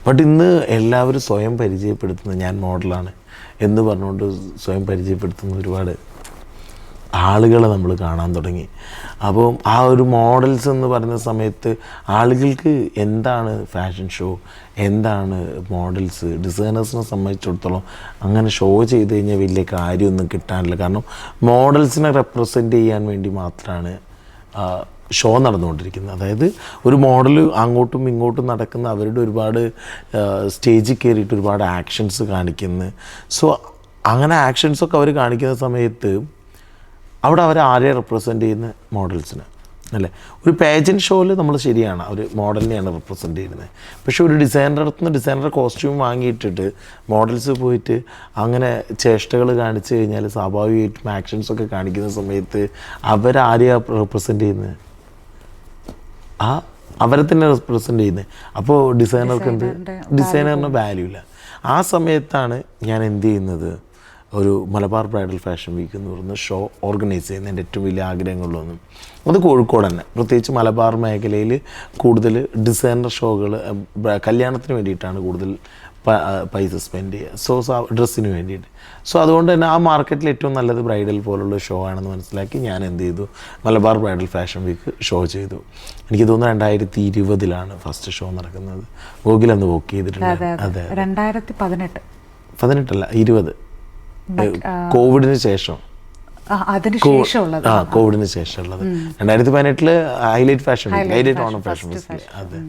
ബട്ട് ഇന്ന് എല്ലാവരും സ്വയം പരിചയപ്പെടുത്തുന്നത് ഞാൻ മോഡലാണ് എന്ന് പറഞ്ഞുകൊണ്ട് സ്വയം പരിചയപ്പെടുത്തുന്ന ഒരുപാട് ആളുകളെ നമ്മൾ കാണാൻ തുടങ്ങി. അപ്പോൾ ആ ഒരു മോഡൽസ് എന്ന് പറയുന്ന സമയത്ത് ആളുകൾക്ക് എന്താണ് ഫാഷൻ ഷോ, എന്താണ് മോഡൽസ്, ഡിസൈനേഴ്സിനെ സംബന്ധിച്ചിടത്തോളം അങ്ങനെ ഷോ ചെയ്ത് കഴിഞ്ഞാൽ വലിയ കാര്യമൊന്നും കിട്ടാനില്ല. കാരണം മോഡൽസിനെ റെപ്രസെൻ്റ് ചെയ്യാൻ വേണ്ടി മാത്രമാണ് ഷോ നടന്നുകൊണ്ടിരിക്കുന്നത്. അതായത് ഒരു മോഡൽ അങ്ങോട്ടും ഇങ്ങോട്ടും നടക്കുന്ന അവരുടെ ഒരുപാട് സ്റ്റേജിൽ കയറിയിട്ട് ഒരുപാട് ആക്ഷൻസ് കാണിക്കുന്നു. സോ അങ്ങനെ ആക്ഷൻസൊക്കെ അവർ കാണിക്കുന്ന സമയത്ത് അവിടെ അവർ ആരെ റെപ്രസെൻ്റ് ചെയ്യുന്ന മോഡൽസിന് അല്ലേ. ഒരു പേജൻറ്റ് ഷോയിൽ നമ്മൾ ശരിയാണ് ഒരു മോഡലിനെയാണ് റെപ്രസെൻ്റ് ചെയ്യുന്നത്. പക്ഷേ ഒരു ഡിസൈനറുടെ കോസ്റ്റ്യൂം വാങ്ങിയിട്ടിട്ട് മോഡൽസ് പോയിട്ട് അങ്ങനെ ചേഷ്ടകൾ കാണിച്ചു കഴിഞ്ഞാൽ സ്വാഭാവികമായിട്ടും ആക്ഷൻസൊക്കെ കാണിക്കുന്ന സമയത്ത് അവരാരെയാണ് റെപ്രസെൻ്റ് ചെയ്യുന്നത്? അവരെ തന്നെ റെപ്രസെൻ്റ് ചെയ്യുന്നത്. അപ്പോൾ ഡിസൈനറിന് വാല്യൂ ഇല്ല. ആ സമയത്താണ് ഞാൻ എന്ത് ചെയ്യുന്നത്, ഒരു മലബാർ ബ്രൈഡൽ ഫാഷൻ വീക്ക് എന്ന് പറയുന്ന ഷോ ഓർഗനൈസ് ചെയ്യുന്ന എൻ്റെ ഏറ്റവും വലിയ ആഗ്രഹങ്ങളിലൊന്നും അത് കോഴിക്കോട് തന്നെ, പ്രത്യേകിച്ച് മലബാർ മേഖലയിൽ കൂടുതൽ ഡിസൈനർ ഷോകൾ കല്യാണത്തിന് വേണ്ടിയിട്ടാണ് കൂടുതൽ പൈസ സ്പെൻഡ് ചെയ്യുക. സോ ഡ്രസ്സിന് വേണ്ടിയിട്ട്. സോ അതുകൊണ്ട് തന്നെ ആ മാർക്കറ്റിൽ ഏറ്റവും നല്ലത് ബ്രൈഡൽ പോലുള്ള ഷോ ആണെന്ന് മനസ്സിലാക്കി ഞാൻ എന്ത് ചെയ്തു, Malabar bridal fashion week show ചെയ്തു. എനിക്ക് തോന്നുന്നു 2020 ഫസ്റ്റ് ഷോ നടക്കുന്നത്. ഗോകുലന്ന് ബുക്ക് ചെയ്തിട്ടുണ്ട്. അതെ, 2018 അല്ല 20 കോവിഡിന് ശേഷം. കോവിഡിന് ശേഷമുള്ളത് 2018 highlight fashion week, highlight Onam fashion week. അതെ.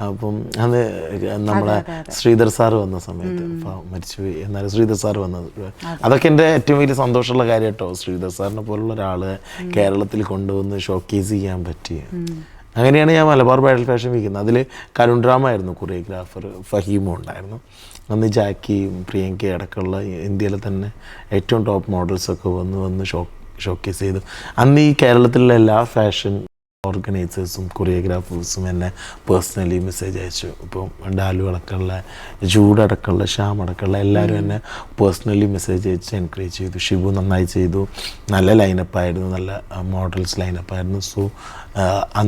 അപ്പം അത് നമ്മളെ ശ്രീധർ സാറ് വന്ന സമയത്ത് മരിച്ചുപോയി, എന്നാലും ശ്രീധർ സാറ് വന്നത് അതൊക്കെ എൻ്റെ ഏറ്റവും വലിയ സന്തോഷമുള്ള കാര്യം കേട്ടോ. ശ്രീധർ സാറിനെ പോലുള്ള ഒരാൾ കേരളത്തിൽ കൊണ്ടുവന്ന് ഷോക്കേസ് ചെയ്യാൻ പറ്റി. അങ്ങനെയാണ് ഞാൻ മലബാർ ബ്രൈഡൽ ഫാഷൻ വീക്കുന്നത്. അതിൽ കരുൺ ഡ്രാമായിരുന്നു കൊറിയോഗ്രാഫർ, ഫഹീമും ഉണ്ടായിരുന്നു. അന്ന് ജാക്കിയും പ്രിയങ്കയും അടക്കമുള്ള ഇന്ത്യയിലെ തന്നെ ഏറ്റവും ടോപ്പ് മോഡൽസൊക്കെ വന്ന് ഷോക്കേസ് ചെയ്തു. അന്ന് ഈ കേരളത്തിലുള്ള എല്ലാ ഫാഷൻ ഓർഗനൈസേഴ്സും കൊറിയോഗ്രാഫേഴ്സും എന്നെ പേഴ്സണലി മെസ്സേജ് അയച്ചു. ഇപ്പം ഡാലു അടക്കമുള്ള, ജൂഡടക്കമുള്ള, ശ്യാം അടക്കമുള്ള എല്ലാവരും എന്നെ പേഴ്സണലി മെസ്സേജ് അയച്ച് എൻകറേജ് ചെയ്തു. ഷിബു നന്നായി ചെയ്തു, നല്ല ലൈനപ്പായിരുന്നു, നല്ല മോഡൽസ് ലൈനപ്പായിരുന്നു. സോ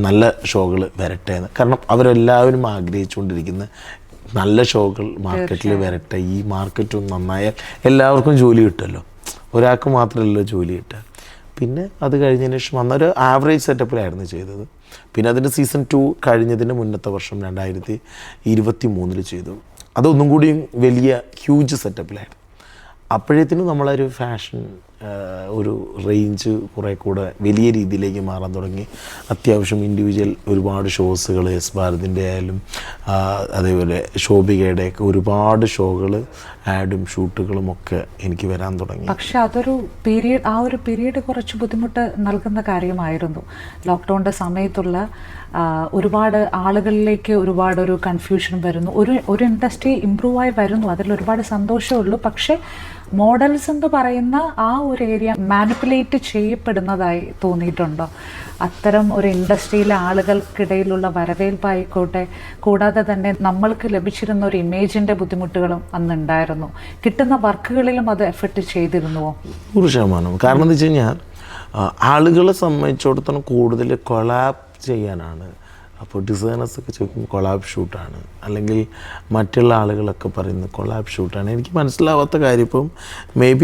നല്ല ഷോകൾ വരട്ടെ എന്ന്. കാരണം അവരെല്ലാവരും ആഗ്രഹിച്ചുകൊണ്ടിരിക്കുന്ന നല്ല ഷോകൾ മാർക്കറ്റിൽ വരട്ടെ. ഈ മാർക്കറ്റ് ഒന്ന് നന്നായാൽ എല്ലാവർക്കും ജോലി കിട്ടുമല്ലോ, ഒരാൾക്ക് മാത്രമല്ലല്ലോ ജോലി കിട്ടുക. പിന്നെ അത് കഴിഞ്ഞതിന് ശേഷം അന്നൊരു ആവറേജ് സെറ്റപ്പിലായിരുന്നു ചെയ്തത്. പിന്നെ അതിൻ്റെ സീസൺ 2 കഴിഞ്ഞതിന് മുന്നത്തെ വർഷം 2023 ചെയ്തു. അതൊന്നും കൂടി വലിയ ഹ്യൂജ് സെറ്റപ്പിലായിരുന്നു. അപ്പോഴത്തേനും നമ്മളൊരു ഫാഷൻ ഒരു റേഞ്ച് കുറേ കൂടെ വലിയ രീതിയിലേക്ക് മാറാൻ തുടങ്ങി. അത്യാവശ്യം ഇൻഡിവിജ്വൽ ഒരുപാട് ഷോസുകൾ, എസ് ഭാരതിൻ്റെ ആയാലും അതേപോലെ ശോഭികയുടെയൊക്കെ ഒരുപാട് ഷോകൾ, ആഡും ഷൂട്ടുകളും ഒക്കെ എനിക്ക് വരാൻ തുടങ്ങി. പക്ഷെ അതൊരു ആ ഒരു പീരീഡ് കുറച്ച് ബുദ്ധിമുട്ട് നൽകുന്ന കാര്യമായിരുന്നു. ലോക്ക്ഡൗണിൻ്റെ സമയത്തുള്ള ഒരുപാട് ആളുകളിലേക്ക് ഒരു കൺഫ്യൂഷൻ വരുന്നു. ഒരു ഇൻഡസ്ട്രി ഇമ്പ്രൂവ് ആയി വരുന്നു, അതിൽ ഒരുപാട് സന്തോഷമുള്ളൂ. പക്ഷേ മോഡൽസ് എന്ന് പറയുന്ന ആ ഒരു ഏരിയ മാനിപ്പുലേറ്റ് ചെയ്യപ്പെടുന്നതായി തോന്നിയിട്ടുണ്ടോ? അത്തരം ഒരു ഇൻഡസ്ട്രിയിലെ ആളുകൾക്കിടയിലുള്ള വരവേൽപ്പായിക്കോട്ടെ, കൂടാതെ തന്നെ നമ്മൾക്ക് ലഭിച്ചിരുന്ന ഒരു ഇമേജിൻ്റെ ബുദ്ധിമുട്ടുകളും അന്നുണ്ടായിരുന്നു. കിട്ടുന്ന വർക്കുകളിലും അത് എഫക്റ്റ് ചെയ്തിരുന്നുവോ? 100%. കാരണം എന്താ വെച്ച് കഴിഞ്ഞാൽ ആളുകളെ സംബന്ധിച്ചിടത്തോളം കൂടുതൽ കൊളാബ് ചെയ്യാനാണ്. അപ്പോൾ ഡിസൈനേഴ്സൊക്കെ ചോദിക്കും കൊളാബ് ഷൂട്ടാണ്, അല്ലെങ്കിൽ മറ്റുള്ള ആളുകളൊക്കെ പറയുന്നത് കൊളാബ് ഷൂട്ടാണ്. എനിക്ക് മനസ്സിലാവാത്ത കാര്യം ഇപ്പം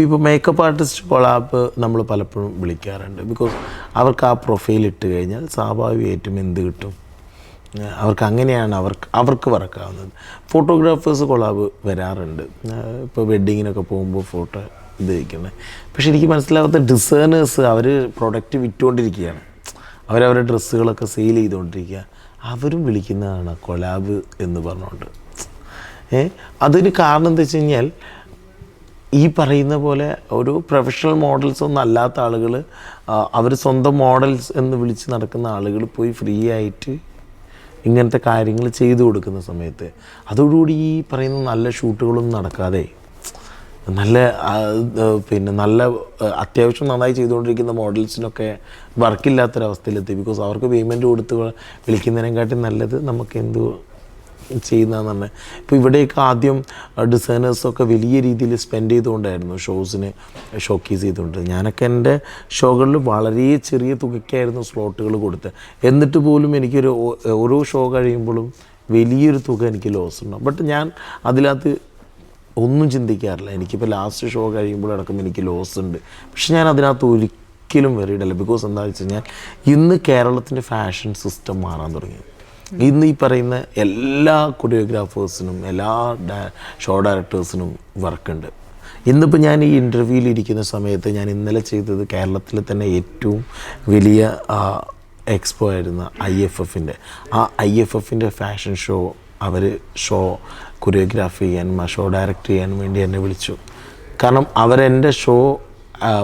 ഇപ്പോൾ മേക്കപ്പ് ആർട്ടിസ്റ്റ് കൊളാബ് നമ്മൾ പലപ്പോഴും വിളിക്കാറുണ്ട്. ബിക്കോസ് അവർക്ക് ആ പ്രൊഫൈൽ ഇട്ട് കഴിഞ്ഞാൽ സ്വാഭാവികമായിട്ടും എന്ത് കിട്ടും, അവർക്ക് അങ്ങനെയാണ് അവർക്ക് വർക്കാവുന്നത്. ഫോട്ടോഗ്രാഫേഴ്സ് കൊളാബ് വരാറുണ്ട്, ഇപ്പോൾ വെഡ്ഡിങ്ങിനൊക്കെ പോകുമ്പോൾ ഫോട്ടോ ഇത് വയ്ക്കുന്നത്. പക്ഷേ എനിക്ക് മനസ്സിലാവാത്ത ഡിസൈനേഴ്സ് അവർ പ്രൊഡക്റ്റ് വിറ്റുകൊണ്ടിരിക്കുകയാണ്, അവരവരുടെ ഡ്രസ്സുകളൊക്കെ സെയിൽ ചെയ്തുകൊണ്ടിരിക്കുക, അവരും വിളിക്കുന്നതാണ് കൊലാബ് എന്ന് പറഞ്ഞുകൊണ്ട്. അതിന് കാരണം എന്താ വെച്ച് കഴിഞ്ഞാൽ ഈ പറയുന്ന പോലെ ഒരു പ്രൊഫഷണൽ മോഡൽസ് ഒന്നും അല്ലാത്ത ആളുകൾ, അവർ സ്വന്തം മോഡൽസ് എന്ന് വിളിച്ച് നടക്കുന്ന ആളുകൾ പോയി ഫ്രീ ആയിട്ട് ഇങ്ങനത്തെ കാര്യങ്ങൾ ചെയ്തു കൊടുക്കുന്ന സമയത്ത് അതോടുകൂടി ഈ പറയുന്ന നല്ല ഷൂട്ടുകളൊന്നും നടക്കാതെ നല്ല നല്ല അത്യാവശ്യം നന്നായി ചെയ്തുകൊണ്ടിരിക്കുന്ന മോഡൽസിനൊക്കെ വർക്കില്ലാത്തൊരവസ്ഥയിലെത്തി. ബിക്കോസ് അവർക്ക് പേയ്മെൻറ്റ് കൊടുത്ത് വിളിക്കുന്നതിനെക്കാട്ടും നല്ലത് നമുക്ക് എന്ത് ചെയ്യുന്നതെന്ന് പറഞ്ഞാൽ, ഇപ്പോൾ ഇവിടെയൊക്കെ ആദ്യം ഡിസൈനേഴ്സൊക്കെ വലിയ രീതിയിൽ സ്പെൻഡ് ചെയ്തുകൊണ്ടായിരുന്നു ഷോസിന് ഷോക്കേസ് ചെയ്തുകൊണ്ട്. ഞാനൊക്കെ എൻ്റെ ഷോകളിൽ വളരെ ചെറിയ തുകയ്ക്കായിരുന്നു സ്ലോട്ടുകൾ കൊടുത്തത്. എന്നിട്ട് പോലും എനിക്കൊരു ഓരോ ഷോ കഴിയുമ്പോഴും വലിയൊരു തുക എനിക്ക് ലോസ് ഉണ്ടാവും. ബട്ട് ഞാൻ അതിനകത്ത് ഒന്നും ചിന്തിക്കാറില്ല. എനിക്കിപ്പോൾ ലാസ്റ്റ് ഷോ കഴിയുമ്പോഴടക്കം എനിക്ക് ലോസ് ഉണ്ട്. പക്ഷെ ഞാൻ അതിനകത്ത് ഒരിക്കലും വെറിയിടല്ല. ബിക്കോസ് എന്താണെന്ന് വെച്ച് കഴിഞ്ഞാൽ ഇന്ന് കേരളത്തിൻ്റെ ഫാഷൻ സിസ്റ്റം മാറാൻ തുടങ്ങി. ഇന്ന് ഈ പറയുന്ന എല്ലാ കൊറിയോഗ്രാഫേഴ്സിനും എല്ലാ ഷോ ഡയറക്ടേഴ്സിനും വർക്കുണ്ട്. ഇന്നിപ്പോൾ ഞാൻ ഈ ഇൻ്റർവ്യൂവിൽ ഇരിക്കുന്ന സമയത്ത് ഞാൻ ഇന്നലെ ചെയ്തത് കേരളത്തിലെ തന്നെ ഏറ്റവും വലിയ എക്സ്പോ ആയിരുന്ന IFFൻ്റെ. ആ IFFൻ്റെ ഫാഷൻ ഷോ അവർ ഷോ കൊറിയോഗ്രാഫി ചെയ്യാൻ ഷോ ഡയറക്റ്റ് ചെയ്യാൻ വേണ്ടി എന്നെ വിളിച്ചു. കാരണം അവരെൻ്റെ show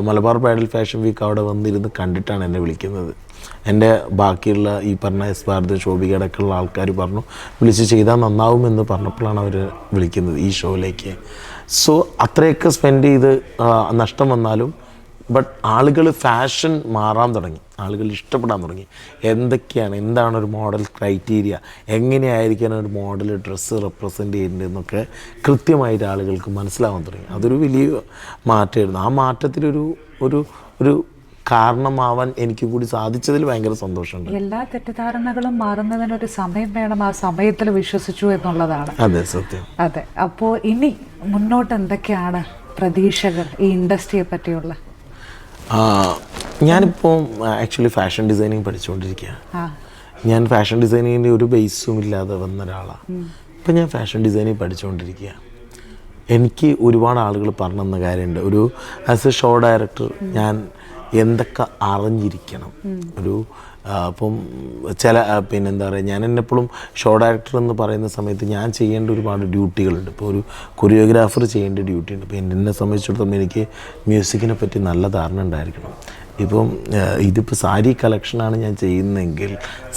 Malabar bridal fashion week അവിടെ വന്നിരുന്ന് കണ്ടിട്ടാണ് എന്നെ വിളിക്കുന്നത്. എൻ്റെ ബാക്കിയുള്ള ഈ പറഞ്ഞ എസ് ഭാരത് ശോഭിക അടക്കമുള്ള ആൾക്കാർ പറഞ്ഞു വിളിച്ച് ചെയ്താൽ നന്നാവുമെന്ന് പറഞ്ഞപ്പോഴാണ് അവർ വിളിക്കുന്നത് ഈ ഷോയിലേക്ക്. സോ അത്രയൊക്കെ സ്പെൻഡ് ചെയ്ത് നഷ്ടം വന്നാലും ബട്ട് ആളുകൾ ഫാഷൻ മാറാൻ തുടങ്ങി, ആളുകൾ ഇഷ്ടപ്പെടാൻ തുടങ്ങി. എന്താണ് ഒരു മോഡൽ ക്രൈറ്റീരിയ, എങ്ങനെയായിരിക്കണം ഒരു മോഡൽ ഡ്രസ്സ് റെപ്രസെൻറ്റ് ചെയ്യേണ്ടതെന്നൊക്കെ കൃത്യമായിട്ട് ആളുകൾക്ക് മനസ്സിലാവാൻ തുടങ്ങി. അതൊരു വലിയ മാറ്റമായിരുന്നു. ആ മാറ്റത്തിലൊരു ഒരു ഒരു കാരണമാവാൻ എനിക്ക് കൂടി സാധിച്ചതിൽ ഭയങ്കര സന്തോഷമുണ്ട്. എല്ലാ തെറ്റിദ്ധാരണകളും മാറുന്നതിനൊരു സമയം വേണം, ആ സമയത്തിൽ വിശ്വസിച്ചു എന്നുള്ളതാണ്. അതെ, സത്യം. അതെ. അപ്പോൾ ഇനി മുന്നോട്ട് എന്തൊക്കെയാണ് പ്രതീക്ഷകൾ ഈ ഇൻഡസ്ട്രിയെ പറ്റിയുള്ള? ഞാനിപ്പോൾ ആക്ച്വലി ഫാഷൻ ഡിസൈനിങ് പഠിച്ചുകൊണ്ടിരിക്കുകയാണ്. ഞാൻ ഫാഷൻ ഡിസൈനിങ്ങിൻ്റെ ഒരു ബേസും ഇല്ലാതെ വന്ന ഒരാളാണ്. ഇപ്പം ഞാൻ ഫാഷൻ ഡിസൈനിങ് പഠിച്ചുകൊണ്ടിരിക്കുക. എനിക്ക് ഒരുപാട് ആളുകൾ പറഞ്ഞു തന്ന കാര്യമുണ്ട്. ഒരു ആസ് എ ഷോ ഡയറക്ടർ ഞാൻ എന്തൊക്കെ അറിഞ്ഞിരിക്കണം. അപ്പം പിന്നെന്താ പറയുക, ഞാൻ എന്നെപ്പോഴും ഷോ ഡയറക്ടർ എന്ന് പറയുന്ന സമയത്ത് ഞാൻ ചെയ്യേണ്ട ഒരുപാട് ഡ്യൂട്ടികളുണ്ട്. ഇപ്പോൾ ഒരു കൊറിയോഗ്രാഫർ ചെയ്യേണ്ട ഡ്യൂട്ടി ഉണ്ട്. ഇപ്പോൾ എന്നെ സംബന്ധിച്ചിടത്തോളം എനിക്ക് മ്യൂസിക്കിനെ പറ്റി നല്ല ധാരണ ഉണ്ടായിരിക്കണം. ഇപ്പം ഇതിപ്പോൾ സാരി കളക്ഷനാണ് ഞാൻ ചെയ്യുന്നതെങ്കിൽ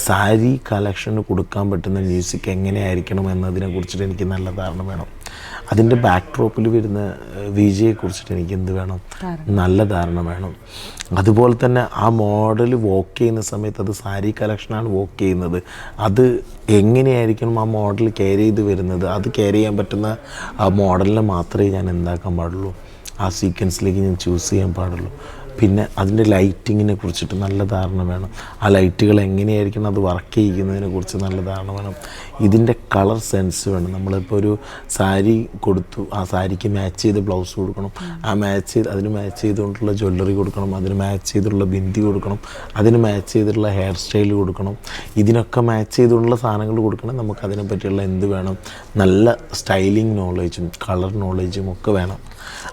സാരി കളക്ഷന് കൊടുക്കാൻ പറ്റുന്ന മ്യൂസിക് എങ്ങനെയായിരിക്കണം എന്നതിനെ കുറിച്ചിട്ട് എനിക്ക് നല്ല ധാരണ വേണം. അതിൻ്റെ ബാക്ക് ഡ്രോപ്പിൽ വരുന്ന വിജയെ കുറിച്ചിട്ട് എനിക്ക് എന്ത് വേണം, നല്ല ധാരണ വേണം. അതുപോലെ തന്നെ ആ മോഡൽ വോക്ക് ചെയ്യുന്ന സമയത്ത് അത് സാരി കളക്ഷനാണ് വോക്ക് ചെയ്യുന്നത്, അത് എങ്ങനെയായിരിക്കണം ആ മോഡൽ കെയർ ചെയ്ത് വരുന്നത്, അത് കെയർ ചെയ്യാൻ പറ്റുന്ന ആ മോഡലിനെ മാത്രമേ ഞാൻ എന്താക്കാൻ പാടുള്ളൂ, ആ സീക്വൻസിലേക്ക് ഞാൻ ചൂസ് ചെയ്യാൻ പാടുള്ളൂ. പിന്നെ അതിൻ്റെ ലൈറ്റിങ്ങിനെ കുറിച്ചിട്ട് നല്ല ധാരണ വേണം. ആ ലൈറ്റുകൾ എങ്ങനെയായിരിക്കണം അത് വർക്ക് ചെയ്യിക്കുന്നതിനെ കുറിച്ച് നല്ല ധാരണ വേണം. ഇതിൻ്റെ കളർ സെൻസ് വേണം. നമ്മളിപ്പോൾ ഒരു സാരി കൊടുത്തു, ആ സാരിക്ക് മാച്ച് ചെയ്ത് ബ്ലൗസ് കൊടുക്കണം, അതിന് മാച്ച് ചെയ്തുകൊണ്ടുള്ള ജ്വല്ലറി കൊടുക്കണം, അതിന് മാച്ച് ചെയ്തുള്ള ബിന്ദി കൊടുക്കണം, അതിന് മാച്ച് ചെയ്തിട്ടുള്ള ഹെയർ സ്റ്റൈൽ കൊടുക്കണം. ഇതിനൊക്കെ മാച്ച് ചെയ്തുകൊണ്ടുള്ള സാധനങ്ങൾ കൊടുക്കണം. നമുക്കതിനെ പറ്റിയുള്ള എന്ത് വേണം, നല്ല സ്റ്റൈലിംഗ് നോളേജും കളർ നോളേജും ഒക്കെ വേണം.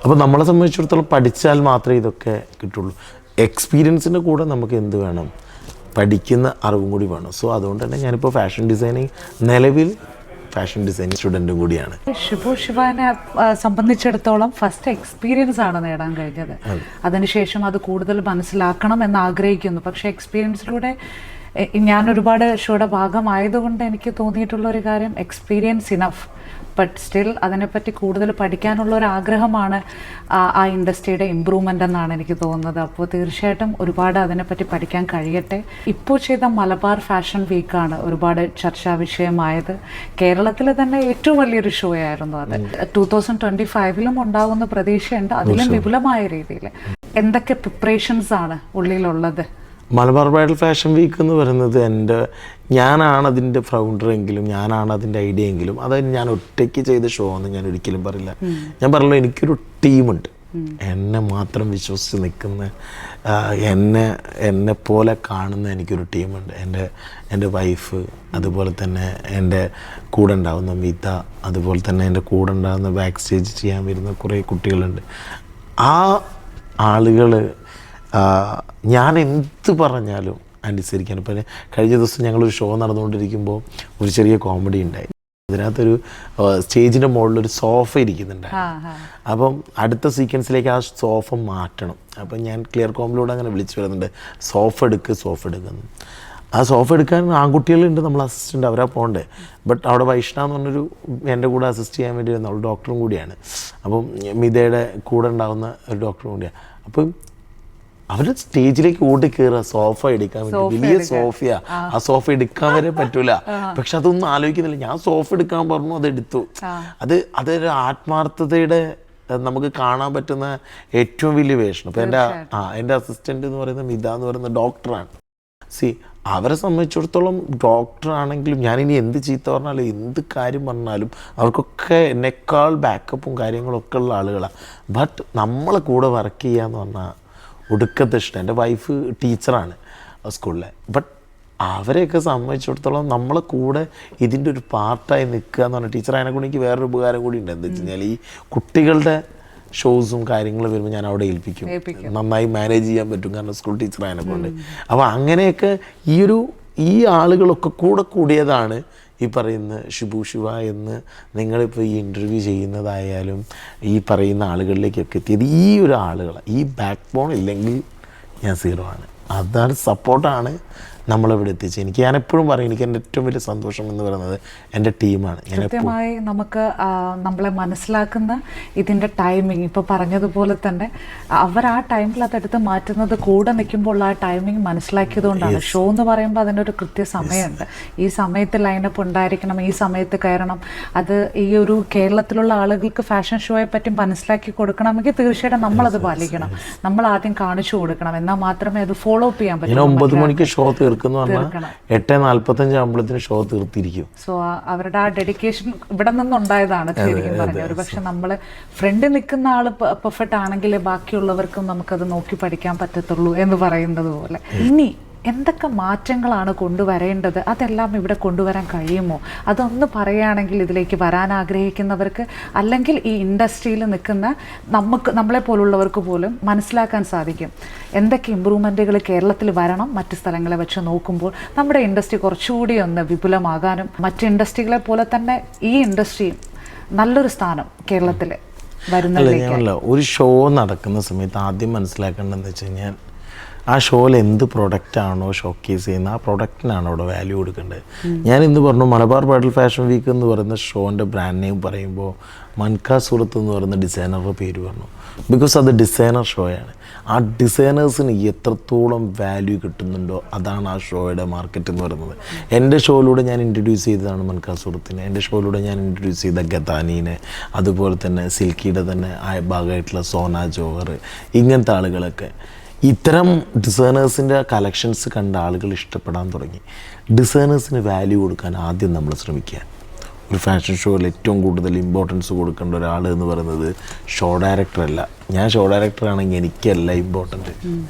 അപ്പോൾ നമ്മളെ സംബന്ധിച്ചിടത്തോളം പഠിച്ചാൽ മാത്രമേ ഇതൊക്കെ കിട്ടുള്ളൂ. എക്സ്പീരിയൻസിൻ്റെ കൂടെ നമുക്ക് എന്ത് വേണം, പഠിക്കുന്ന അറിവും കൂടി വേണം. സോ അതുകൊണ്ട് തന്നെ ഞാനിപ്പോൾ ഫാഷൻ ഡിസൈനിങ് നിലവിൽ ഫാഷൻ ഡിസൈനിങ് സ്റ്റുഡൻറ്റും കൂടിയാണ്. ശിവാനെ സംബന്ധിച്ചിടത്തോളം ഫസ്റ്റ് എക്സ്പീരിയൻസ് ആണ് നേടാൻ കഴിഞ്ഞത്. അതിനുശേഷം അത് കൂടുതൽ മനസ്സിലാക്കണം എന്ന് ആഗ്രഹിക്കുന്നു. പക്ഷേ എക്സ്പീരിയൻസിലൂടെ ഞാൻ ഒരുപാട് ഷോയുടെ ഭാഗമായതുകൊണ്ട് എനിക്ക് തോന്നിയിട്ടുള്ള ഒരു കാര്യം, എക്സ്പീരിയൻസ് ഇനഫ്, ബട്ട് സ്റ്റിൽ അതിനെപ്പറ്റി കൂടുതൽ പഠിക്കാനുള്ള ഒരു ആഗ്രഹമാണ് ആ ഇൻഡസ്ട്രിയുടെ ഇമ്പ്രൂവ്മെൻ്റ് എന്നാണ് എനിക്ക് തോന്നുന്നത്. അപ്പോൾ തീർച്ചയായിട്ടും ഒരുപാട് അതിനെപ്പറ്റി പഠിക്കാൻ കഴിയട്ടെ. ഇപ്പോൾ ചെയ്ത മലബാർ ഫാഷൻ വീക്കാണ് ഒരുപാട് ചർച്ചാ വിഷയമായത്. കേരളത്തിലെ തന്നെ ഏറ്റവും വലിയൊരു ഷോ ആയിരുന്നു അത്. 2025 ഉണ്ടാകുന്ന പ്രതീക്ഷയുണ്ട്, അതിലും വിപുലമായ രീതിയിൽ. എന്തൊക്കെ പ്രിപ്പറേഷൻസ് ആണ് ഉള്ളിലുള്ളത്? മലബാർ ബ്രൈഡൽ ഫാഷൻ വീക്ക് എന്ന് പറയുന്നത് ഞാനാണ് അതിൻ്റെ ഫൗണ്ടറെങ്കിലും ഞാനാണ് അതിൻ്റെ ഐഡിയ എങ്കിലും അത് ഞാൻ ഒറ്റയ്ക്ക് ചെയ്ത ഷോ എന്ന് ഞാൻ ഒരിക്കലും പറയില്ല. ഞാൻ പറഞ്ഞല്ലോ, എനിക്കൊരു ടീമുണ്ട്, എന്നെ മാത്രം വിശ്വസിച്ച് നിൽക്കുന്ന, എന്നെ പോലെ കാണുന്ന എനിക്കൊരു ടീമുണ്ട്. എൻ്റെ വൈഫ്, അതുപോലെ തന്നെ എൻ്റെ കൂടെ ഉണ്ടാകുന്ന മിത, അതുപോലെ തന്നെ എൻ്റെ കൂടെ ഉണ്ടാകുന്ന ബാക്ക് സ്റ്റേജ് ചെയ്യാൻ വരുന്ന കുറേ കുട്ടികളുണ്ട്. ആ ആളുകൾ ഞാൻ എന്ത് പറഞ്ഞാലും അനുസരിക്കാൻ. ഇപ്പം കഴിഞ്ഞ ദിവസം ഞങ്ങളൊരു ഷോ നടന്നുകൊണ്ടിരിക്കുമ്പോൾ ഒരു ചെറിയ കോമഡി ഉണ്ടായി. അതിനകത്തൊരു സ്റ്റേജിൻ്റെ മുകളിലൊരു സോഫ ഇരിക്കുന്നുണ്ടായിരുന്നു. അപ്പം അടുത്ത സീക്വൻസിലേക്ക് ആ സോഫ മാറ്റണം. അപ്പം ഞാൻ ക്ലിയർ കോമിലൂടെ അങ്ങനെ വിളിച്ചു വരുന്നുണ്ട്, സോഫ എടുക്കുന്നു. ആ സോഫ എടുക്കാൻ ആൺകുട്ടികളുണ്ട്, നമ്മൾ അസിസ്റ്റൻ്റ്, അവരാ പോകണ്ടേ. ബട്ട് അവിടെ വൈഷ്ണ എന്ന് പറഞ്ഞൊരു എൻ്റെ കൂടെ അസിസ്റ്റ് ചെയ്യാൻ വേണ്ടി വരുന്ന അവൾ ഡോക്ടറും കൂടിയാണ്. അപ്പം മിതയുടെ കൂടെ ഉണ്ടാകുന്ന ഒരു ഡോക്ടറും കൂടിയാണ്. അപ്പം അവർ സ്റ്റേജിലേക്ക് ഓടി കയറുക സോഫ എടുക്കാൻ വേണ്ടി. വലിയ സോഫയാ, ആ സോഫ എടുക്കാൻ വരെ പറ്റൂല. പക്ഷെ അതൊന്നും ആലോചിക്കുന്നില്ല. ഞാൻ സോഫ എടുക്കാൻ പറഞ്ഞു, അത് എടുത്തു. അതൊരു ആത്മാർത്ഥതയുടെ നമുക്ക് കാണാൻ പറ്റുന്ന ഏറ്റവും വലിയ വേഷം. അപ്പം എൻ്റെ അസിസ്റ്റൻ്റ് എന്ന് പറയുന്നത് മിത എന്ന് പറയുന്ന ഡോക്ടറാണ്. അവരെ സംബന്ധിച്ചിടത്തോളം ഡോക്ടറാണെങ്കിലും ഞാനിനി എന്ത് ചീത്ത പറഞ്ഞാലും എന്ത് കാര്യം പറഞ്ഞാലും അവർക്കൊക്കെ എന്നെക്കാൾ ബാക്കപ്പും കാര്യങ്ങളൊക്കെ ഉള്ള ആളുകളാണ്. ബട്ട് നമ്മളെ കൂടെ വർക്ക് ചെയ്യാന്ന് പറഞ്ഞാൽ ഒടുക്കത്തെ ഇഷ്ടം. എൻ്റെ വൈഫ് ടീച്ചറാണ് സ്കൂളിലെ. ബട്ട് അവരെയൊക്കെ സംബന്ധിച്ചിടത്തോളം നമ്മളെ കൂടെ ഇതിൻ്റെ ഒരു പാർട്ടായി നിൽക്കുക എന്ന് പറഞ്ഞാൽ ടീച്ചർ അതിനെക്കൊണ്ട് എനിക്ക് വേറൊരു ഉപകാരം കൂടി ഉണ്ട്. എന്താ വെച്ച് കഴിഞ്ഞാൽ ഈ കുട്ടികളുടെ ഷോസും കാര്യങ്ങളും വരുമ്പോൾ ഞാൻ അവിടെ ഏൽപ്പിക്കും. നന്നായി മാനേജ് ചെയ്യാൻ പറ്റും, കാരണം സ്കൂൾ ടീച്ചർ അതിനെക്കൊണ്ട്. അപ്പോൾ അങ്ങനെയൊക്കെ ഈ ആളുകളൊക്കെ കൂടിയതാണ് ഈ പറയുന്ന ഷിബു ശിവ എന്ന് നിങ്ങളിപ്പോൾ ഈ ഇൻ്റർവ്യൂ ചെയ്യുന്നതായാലും ഈ പറയുന്ന ആളുകളിലേക്കൊക്കെ എത്തിയത് ഈ ഒരു ആളുകൾ. ഈ ബാക്ക് ബോൺ ഇല്ലെങ്കിൽ ഞാൻ സീറോ ആണ്. അതാണ് സപ്പോർട്ടാണ് നമ്മളിവിടെ എത്തിച്ചത്. ഞാൻ എപ്പോഴും പറയും, എനിക്ക് എൻ്റെ ഏറ്റവും വലിയ സന്തോഷം എന്ന് പറയുന്നത് എൻ്റെ ടീമാണ്. കൃത്യമായി നമുക്ക് നമ്മളെ മനസ്സിലാക്കുന്ന ഇതിൻ്റെ ടൈമിങ് ഇപ്പോൾ പറഞ്ഞതുപോലെ തന്നെ അവർ ആ ടൈമിൽ അതെടുത്ത് മാറ്റുന്നത് കൂടെ നിൽക്കുമ്പോൾ ആ ടൈമിങ് മനസ്സിലാക്കിയതുകൊണ്ടാണ്. ഷോ എന്ന് പറയുമ്പോൾ അതിനൊരു കൃത്യസമയമുണ്ട്. ഈ സമയത്ത് ലൈനപ്പ് ഉണ്ടായിരിക്കണം, ഈ സമയത്ത് കയറണം. അത് ഈ ഒരു കേരളത്തിലുള്ള ആളുകൾക്ക് ഫാഷൻ ഷോയെ പറ്റി മനസ്സിലാക്കി കൊടുക്കണമെങ്കിൽ തീർച്ചയായിട്ടും നമ്മളത് പാലിക്കണം. നമ്മൾ ആദ്യം കാണിച്ചു കൊടുക്കണം, എന്നാൽ മാത്രമേ അത് ഫോളോ അപ്പ് ചെയ്യാൻ പറ്റൂ. 9 മണിക്ക് ഷോ തീർക്കുന്നു പറഞ്ഞാൽ 8:45 ആകുമ്പോഴത്തേന് ഷോ തീർത്തിരിക്കും. സോ അവരുടെ ആ ഡെഡിക്കേഷൻ ഇവിടെ നിന്നുണ്ടായതാണ് ശരിക്കും പറഞ്ഞത്. ഒരു പക്ഷെ നമ്മൾ ഫ്രണ്ടിൽ നിൽക്കുന്ന ആൾ പെർഫെക്റ്റ് ആണെങ്കിൽ ബാക്കിയുള്ളവർക്കും നമുക്കത് നോക്കി പഠിക്കാൻ പറ്റത്തുള്ളൂ എന്ന് പറയുന്നത് പോലെ. ഇനി എന്തൊക്കെ മാറ്റങ്ങളാണ് കൊണ്ടുവരേണ്ടത്, അതെല്ലാം ഇവിടെ കൊണ്ടുവരാൻ കഴിയുമോ? അതൊന്ന് പറയുകയാണെങ്കിൽ ഇതിലേക്ക് വരാൻ ആഗ്രഹിക്കുന്നവർക്ക്, അല്ലെങ്കിൽ ഈ ഇൻഡസ്ട്രിയിൽ നിൽക്കുന്ന നമ്മളെ പോലുള്ളവർക്ക് പോലും മനസ്സിലാക്കാൻ സാധിക്കും എന്തൊക്കെ ഇമ്പ്രൂവ്മെൻറ്റുകൾ കേരളത്തിൽ വരണം. മറ്റ് സ്ഥലങ്ങളെ വെച്ച് നോക്കുമ്പോൾ നമ്മുടെ ഇൻഡസ്ട്രി കുറച്ചുകൂടി ഒന്ന് വിപുലമാകാനും മറ്റ് ഇൻഡസ്ട്രികളെ പോലെ തന്നെ ഈ ഇൻഡസ്ട്രിയും നല്ലൊരു സ്ഥാനം കേരളത്തിൽ വരുന്നില്ല. ഒരു ഷോ നടക്കുന്ന സമയത്ത് ആദ്യം മനസ്സിലാക്കേണ്ടതെന്ന് വെച്ച് കഴിഞ്ഞാൽ ആ ഷോയിൽ എന്ത് പ്രൊഡക്റ്റാണോ ഷോക്കേസ് ചെയ്യുന്നത് ആ പ്രൊഡക്റ്റിനാണ് അവിടെ വാല്യൂ കൊടുക്കേണ്ടത്. ഞാൻ ഇന്ന് പറഞ്ഞു മലബാർ ബ്രൈഡൽ ഫാഷൻ വീക്ക് എന്ന് പറയുന്ന ഷോൻ്റെ ബ്രാൻഡ് നെയിം പറയുമ്പോൾ മൻകാ സൂറത്ത് എന്ന് പറയുന്ന ഡിസൈനറുടെ പേര് പറഞ്ഞു. ബിക്കോസ് അത് ഡിസൈനർ ഷോയാണ്. ആ ഡിസൈനേഴ്സിന് എത്രത്തോളം വാല്യൂ കിട്ടുന്നുണ്ടോ അതാണ് ആ ഷോയുടെ മാർക്കറ്റ് എന്ന് പറയുന്നത്. എൻ്റെ ഷോയിലൂടെ ഞാൻ ഇൻട്രൊഡ്യൂസ് ചെയ്തതാണ് മൻകാ സൂറത്തിനെ. എൻ്റെ ഷോയിലൂടെ ഞാൻ ഇൻട്രൊഡ്യൂസ് ചെയ്ത ഗതാനീനെ, അതുപോലെ തന്നെ സിൽക്കിയുടെ തന്നെ ഭാഗമായിട്ടുള്ള സോന ജോഹർ, ഇങ്ങനത്തെ ആളുകളൊക്കെ. ഇത്തരം ഡിസൈനേഴ്സിൻ്റെ കളക്ഷൻസ് കണ്ട ആളുകൾ ഇഷ്ടപ്പെടാൻ തുടങ്ങി. ഡിസൈനേഴ്സിന് വാല്യൂ കൊടുക്കാൻ ആദ്യം നമ്മൾ ശ്രമിക്കുക. ഒരു ഫാഷൻ ഷോയിൽ ഏറ്റവും കൂടുതൽ ഇമ്പോർട്ടൻസ് കൊടുക്കേണ്ട ഒരാൾ എന്ന് പറയുന്നത് ഷോ ഡയറക്ടറല്ല. ഞാൻ ഷോ ഡയറക്ടറാണെങ്കിൽ എനിക്കല്ല ഇമ്പോർട്ടൻറ്റ്.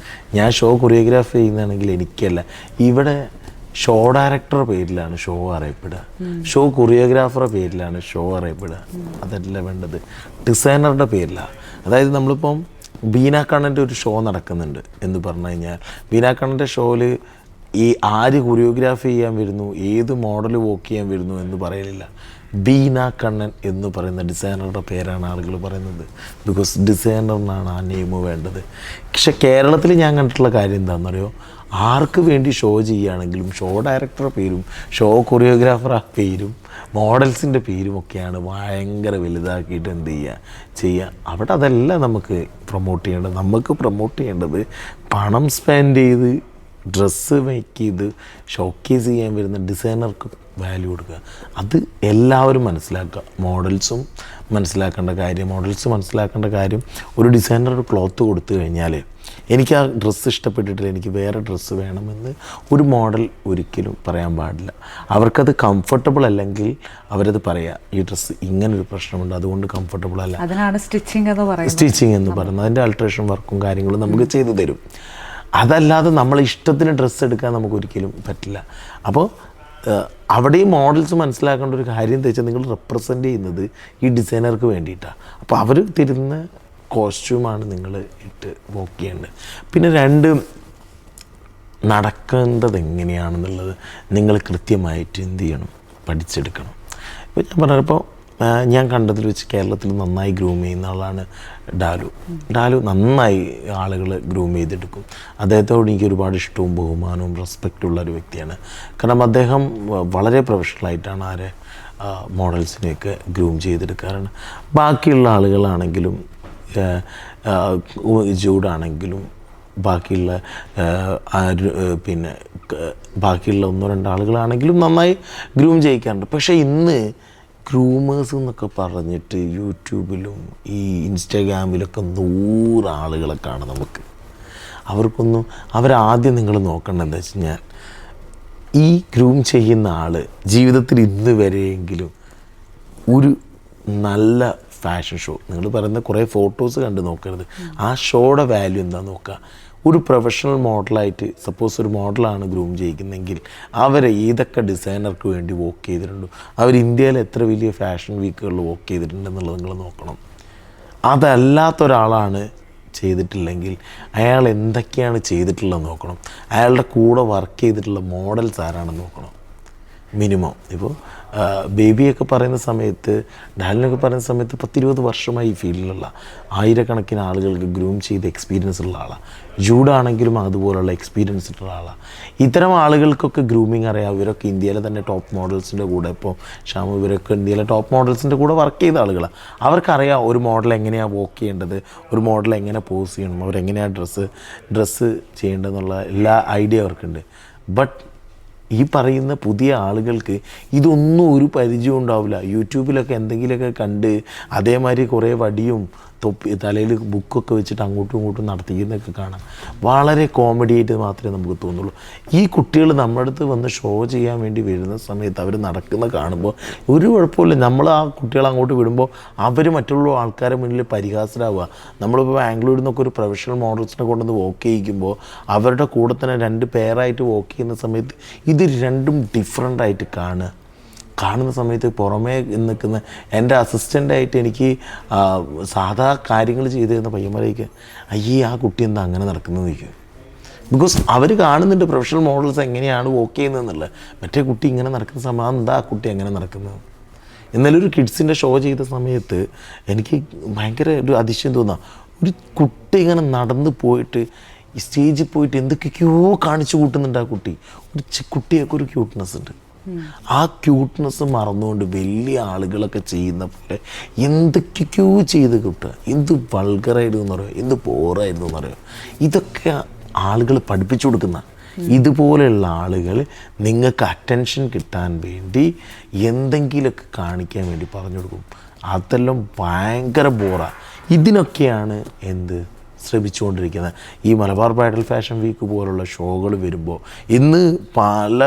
ഞാൻ ഷോ കൊറിയോഗ്രാഫ് ചെയ്യുന്നതാണെങ്കിൽ എനിക്കല്ല. ഇവിടെ ഷോ ഡയറക്ടറുടെ പേരിലാണ് ഷോ അറിയപ്പെടുക, ഷോ കൊറിയോഗ്രാഫറുടെ പേരിലാണ് ഷോ അറിയപ്പെടുക. അതല്ല വേണ്ടത്, ഡിസൈനറുടെ പേരിലാണ്. അതായത് നമ്മളിപ്പം ബീന കണ്ണൻ്റെ ഒരു ഷോ നടക്കുന്നുണ്ട് എന്ന് പറഞ്ഞു കഴിഞ്ഞാൽ ബീന കണ്ണൻ്റെ ഷോയിൽ ഈ ആര് കൊറിയോഗ്രാഫി ചെയ്യാൻ വരുന്നു, ഏത് മോഡൽ വോക്ക് ചെയ്യാൻ വരുന്നു എന്ന് പറയലില്ല. ബീന കണ്ണൻ എന്ന് പറയുന്ന ഡിസൈനറുടെ പേരാണ് ആളുകൾ പറയുന്നത്. ബിക്കോസ് ഡിസൈനറിനാണ് ആ നെയിം വേണ്ടത്. പക്ഷെ കേരളത്തിൽ ഞാൻ കണ്ടിട്ടുള്ള കാര്യം എന്താണെന്നറിയോ, ആർക്ക് വേണ്ടി ഷോ ചെയ്യുകയാണെങ്കിലും ഷോ ഡയറക്ടറുടെ പേരും ഷോ കൊറിയോഗ്രാഫറുടെ പേരും മോഡൽസിൻ്റെ പേരുമൊക്കെയാണ് ഭയങ്കര വലുതാക്കിയിട്ട് എന്ത് ചെയ്യുക. അവിടെ അതല്ല നമുക്ക് പ്രൊമോട്ട് ചെയ്യേണ്ടത്. നമുക്ക് പ്രൊമോട്ട് ചെയ്യേണ്ടത് പണം സ്പെൻഡ് ചെയ്ത് ഡ്രസ്സ് മേക്ക് ചെയ്ത് ഷോക്കേസ് ചെയ്യാൻ വരുന്ന ഡിസൈനർക്ക് വാല്യൂ കൊടുക്കുക. അത് എല്ലാവരും മനസ്സിലാക്കുക. മോഡൽസ് മനസ്സിലാക്കേണ്ട കാര്യം ഒരു ഡിസൈനർ ഒരു ക്ലോത്ത് കൊടുത്തു കഴിഞ്ഞാൽ എനിക്ക് ആ ഡ്രസ്സ് ഇഷ്ടപ്പെട്ടിട്ടില്ല, എനിക്ക് വേറെ ഡ്രസ്സ് വേണമെന്ന് ഒരു മോഡൽ ഒരിക്കലും പറയാൻ പാടില്ല. അവർക്കത് കംഫർട്ടബിൾ അല്ലെങ്കിൽ അവരത് പറയുക, ഈ ഡ്രസ്സ് ഇങ്ങനൊരു പ്രശ്നമുണ്ട് അതുകൊണ്ട് കംഫർട്ടബിൾ അല്ല. അതിനാണ് സ്റ്റിച്ചിങ് എന്ന് പറയുന്നത്. അതിൻ്റെ ആൾട്രേഷൻ വർക്കും കാര്യങ്ങളും നമുക്ക് ചെയ്തു തരും. അതല്ലാതെ നമ്മളെ ഇഷ്ടത്തിന് ഡ്രസ്സ് എടുക്കാൻ നമുക്ക് ഒരിക്കലും പറ്റില്ല. അപ്പോൾ അവിടെയും മോഡൽസ് മനസ്സിലാക്കേണ്ട ഒരു കാര്യം എന്താ വെച്ചാൽ നിങ്ങൾ റെപ്രസെൻ്റ് ചെയ്യുന്നത് ഈ ഡിസൈനർക്ക് വേണ്ടിയിട്ടാണ്. അപ്പോൾ അവർ തരുന്ന കോസ്റ്റ്യൂമാണ് നിങ്ങൾ ഇട്ട് വോക്ക് ചെയ്യേണ്ടത്. പിന്നെ നടക്കേണ്ടത് എങ്ങനെയാണെന്നുള്ളത് നിങ്ങൾ കൃത്യമായിട്ട് എന്ത് ചെയ്യണം, പഠിച്ചെടുക്കണം. അപ്പോൾ ഞാൻ പറഞ്ഞപ്പോൾ ഞാൻ കണ്ടതിൽ വെച്ച് കേരളത്തിൽ നന്നായി ഗ്രൂം ചെയ്യുന്ന ആളാണ് ഡാലു നന്നായി ആളുകൾ ഗ്രൂം ചെയ്തെടുക്കും. അദ്ദേഹത്തോട് എനിക്ക് ഒരുപാട് ഇഷ്ടവും ബഹുമാനവും റെസ്പെക്റ്റുള്ള ഒരു വ്യക്തിയാണ്. കാരണം അദ്ദേഹം വളരെ പ്രൊഫഷണലായിട്ടാണ് മോഡൽസിനെയൊക്കെ ഗ്രൂം ചെയ്തെടുക്കാറാണ്. ബാക്കിയുള്ള ആളുകളാണെങ്കിലും ജൂഡാണെങ്കിലും ബാക്കിയുള്ള പിന്നെ ബാക്കിയുള്ള 1-2 ആളുകളാണെങ്കിലും നന്നായി ഗ്രൂം ചെയ്യിക്കാറുണ്ട്. പക്ഷേ ഇന്ന് ഗ്രൂമേഴ്സ് എന്നൊക്കെ പറഞ്ഞിട്ട് യൂട്യൂബിലും ഈ ഇൻസ്റ്റാഗ്രാമിലൊക്കെ 100 ആളുകളെ കാണാം നമുക്ക്. അവർക്കൊന്നും അവരാദ്യം നിങ്ങൾ നോക്കേണ്ടത് എന്താ വെച്ച് കഴിഞ്ഞാൽ ഈ ഗ്രൂം ചെയ്യുന്ന ആൾ ജീവിതത്തിൽ ഇന്ന് വരെയെങ്കിലും ഒരു നല്ല ഫാഷൻ ഷോ, നിങ്ങൾ പറയുന്ന കുറേ ഫോട്ടോസ് കണ്ട് നോക്കരുത്, ആ ഷോയുടെ വാല്യൂ എന്താ നോക്കുക. ഒരു പ്രൊഫഷണൽ മോഡലായിട്ട് സപ്പോസ് ഒരു മോഡലാണ് ഗ്രൂം ചെയ്യിക്കുന്നതെങ്കിൽ അവരെ ഏതൊക്കെ ഡിസൈനർക്ക് വേണ്ടി വർക്ക് ചെയ്തിട്ടുണ്ടോ, അവർ ഇന്ത്യയിൽ എത്ര വലിയ ഫാഷൻ വീക്കുകളിൽ വർക്ക് ചെയ്തിട്ടുണ്ടെന്നുള്ളത് നിങ്ങൾ നോക്കണം. അതല്ലാത്തൊരാളാണ് ചെയ്തിട്ടില്ലെങ്കിൽ അയാൾ എന്തൊക്കെയാണ് ചെയ്തിട്ടുള്ളത് നോക്കണം. അയാളുടെ കൂടെ വർക്ക് ചെയ്തിട്ടുള്ള മോഡൽസ് ആരാണെന്ന് നോക്കണം മിനിമം. ഇപ്പോൾ ബേബിയൊക്കെ പറയുന്ന സമയത്ത്, ഡാലിനൊക്കെ പറയുന്ന സമയത്ത് 10-20 വർഷമായി ഈ ഫീൽഡിലുള്ള ആയിരക്കണക്കിന് ആളുകൾക്ക് ഗ്രൂം ചെയ്ത് എക്സ്പീരിയൻസ് ഉള്ള ആളാണ്. ജൂഡാണെങ്കിലും അതുപോലുള്ള എക്സ്പീരിയൻസ് ഉള്ള ആളാണ്. ഇത്തരം ആളുകൾക്കൊക്കെ ഗ്രൂമിങ് അറിയാം. ഇവരൊക്കെ ഇന്ത്യയിലെ തന്നെ ടോപ്പ് മോഡൽസിൻ്റെ കൂടെ, ഇപ്പോൾ ഷാമു ഇവരൊക്കെ ഇന്ത്യയിലെ ടോപ്പ് മോഡൽസിൻ്റെ കൂടെ വർക്ക് ചെയ്ത ആളുകളാണ്. അവർക്കറിയാം ഒരു മോഡൽ എങ്ങനെയാണ് വർക്ക് ചെയ്യേണ്ടത്, ഒരു മോഡൽ എങ്ങനെ പോസ് ചെയ്യണം, അവരെങ്ങനെയാണ് ഡ്രസ്സ് ചെയ്യേണ്ടതെന്നുള്ള എല്ലാ ഐഡിയ അവർക്കുണ്ട്. ബട്ട് ഈ പറയുന്ന പുതിയ ആളുകൾക്ക് ഇതൊന്നും ഒരു പരിചയം ഉണ്ടാവില്ല. യൂട്യൂബിലൊക്കെ എന്തെങ്കിലുമൊക്കെ കണ്ട് അതേമാതിരി കുറേ വടിയും തലയിൽ ബുക്കൊക്കെ വെച്ചിട്ട് അങ്ങോട്ടും ഇങ്ങോട്ടും നടത്തിക്കുന്നതൊക്കെ കാണാം. വളരെ കോമഡി ആയിട്ട് മാത്രമേ നമുക്ക് തോന്നുള്ളൂ. ഈ കുട്ടികൾ നമ്മുടെ അടുത്ത് വന്ന് ഷോ ചെയ്യാൻ വേണ്ടി വരുന്ന സമയത്ത് അവർ നടക്കുന്ന കാണുമ്പോൾ ഒരു കുഴപ്പമില്ല. നമ്മൾ ആ കുട്ടികളെ അങ്ങോട്ട് വിടുമ്പോൾ അവർ മറ്റുള്ള ആൾക്കാരുടെ മുന്നിൽ പരിഹാസരാവുക. നമ്മളിപ്പോൾ ബാംഗ്ലൂരിൽ നിന്നൊക്കെ ഒരു പ്രൊഫഷണൽ മോഡൽസിനെ കൊണ്ടുവന്ന് വോക്ക് ചെയ്യിക്കുമ്പോൾ അവരുടെ കൂടെ തന്നെ 2 പേരായിട്ട് വോക്ക് ചെയ്യുന്ന സമയത്ത് ഇത് രണ്ടും ഡിഫറെൻ്റ് ആയിട്ട് കാണുന്ന സമയത്ത് പുറമേ നിൽക്കുന്ന എൻ്റെ അസിസ്റ്റൻ്റായിട്ട് എനിക്ക് സാധാ കാര്യങ്ങൾ ചെയ്തു തരുന്ന പയ്യന്മാരേക്ക് അയ്യേ ആ കുട്ടി എന്താ അങ്ങനെ നടക്കുന്നത് നിൽക്കും. ബിക്കോസ് അവർ കാണുന്നുണ്ട് പ്രൊഫഷണൽ മോഡൽസ് എങ്ങനെയാണ് വോക്ക് ചെയ്യുന്നതെന്നുള്ളത്. മറ്റേ കുട്ടി ഇങ്ങനെ നടക്കുന്ന സമയം എന്താ ആ കുട്ടി എങ്ങനെ നടക്കുന്നത്. എന്നാലും ഒരു കിഡ്സിൻ്റെ ഷോ ചെയ്ത സമയത്ത് എനിക്ക് ഭയങ്കര ഒരു അതിശയം തോന്നാം. ഒരു കുട്ടി ഇങ്ങനെ നടന്ന് പോയിട്ട് ഈ സ്റ്റേജിൽ പോയിട്ട് എന്തൊക്കെയോ കാണിച്ചു കൂട്ടുന്നുണ്ട് ആ കുട്ടി. ഒരു കുട്ടിയൊക്കെ ഒരു ക്യൂട്ട്നെസ് ഉണ്ട്. ആ ക്യൂട്ട്നെസ് മറന്നുകൊണ്ട് വലിയ ആളുകളൊക്കെ ചെയ്യുന്ന പോലെ എന്തൊക്കെയോ ചെയ്ത് കിട്ടുക. എന്ത് വൾഗറായിരുന്നു എന്ന് പറയുക, എന്ത് പോറായിരുന്നു എന്ന് പറയുക. ഇതൊക്കെ ആളുകൾ പഠിപ്പിച്ചു കൊടുക്കുന്ന ഇതുപോലെയുള്ള ആളുകൾ നിങ്ങൾക്ക് അറ്റൻഷൻ കിട്ടാൻ വേണ്ടി എന്തെങ്കിലുമൊക്കെ കാണിക്കാൻ വേണ്ടി പറഞ്ഞു കൊടുക്കും. അതെല്ലാം ഭയങ്കര ബോറാണ്. ഇതിനൊക്കെയാണ് ശ്രമിച്ചുകൊണ്ടിരിക്കുന്നത്. ഈ മലബാർ ബ്രൈഡൽ ഫാഷൻ വീക്ക് പോലുള്ള ഷോകൾ വരുമ്പോൾ ഇന്ന് പല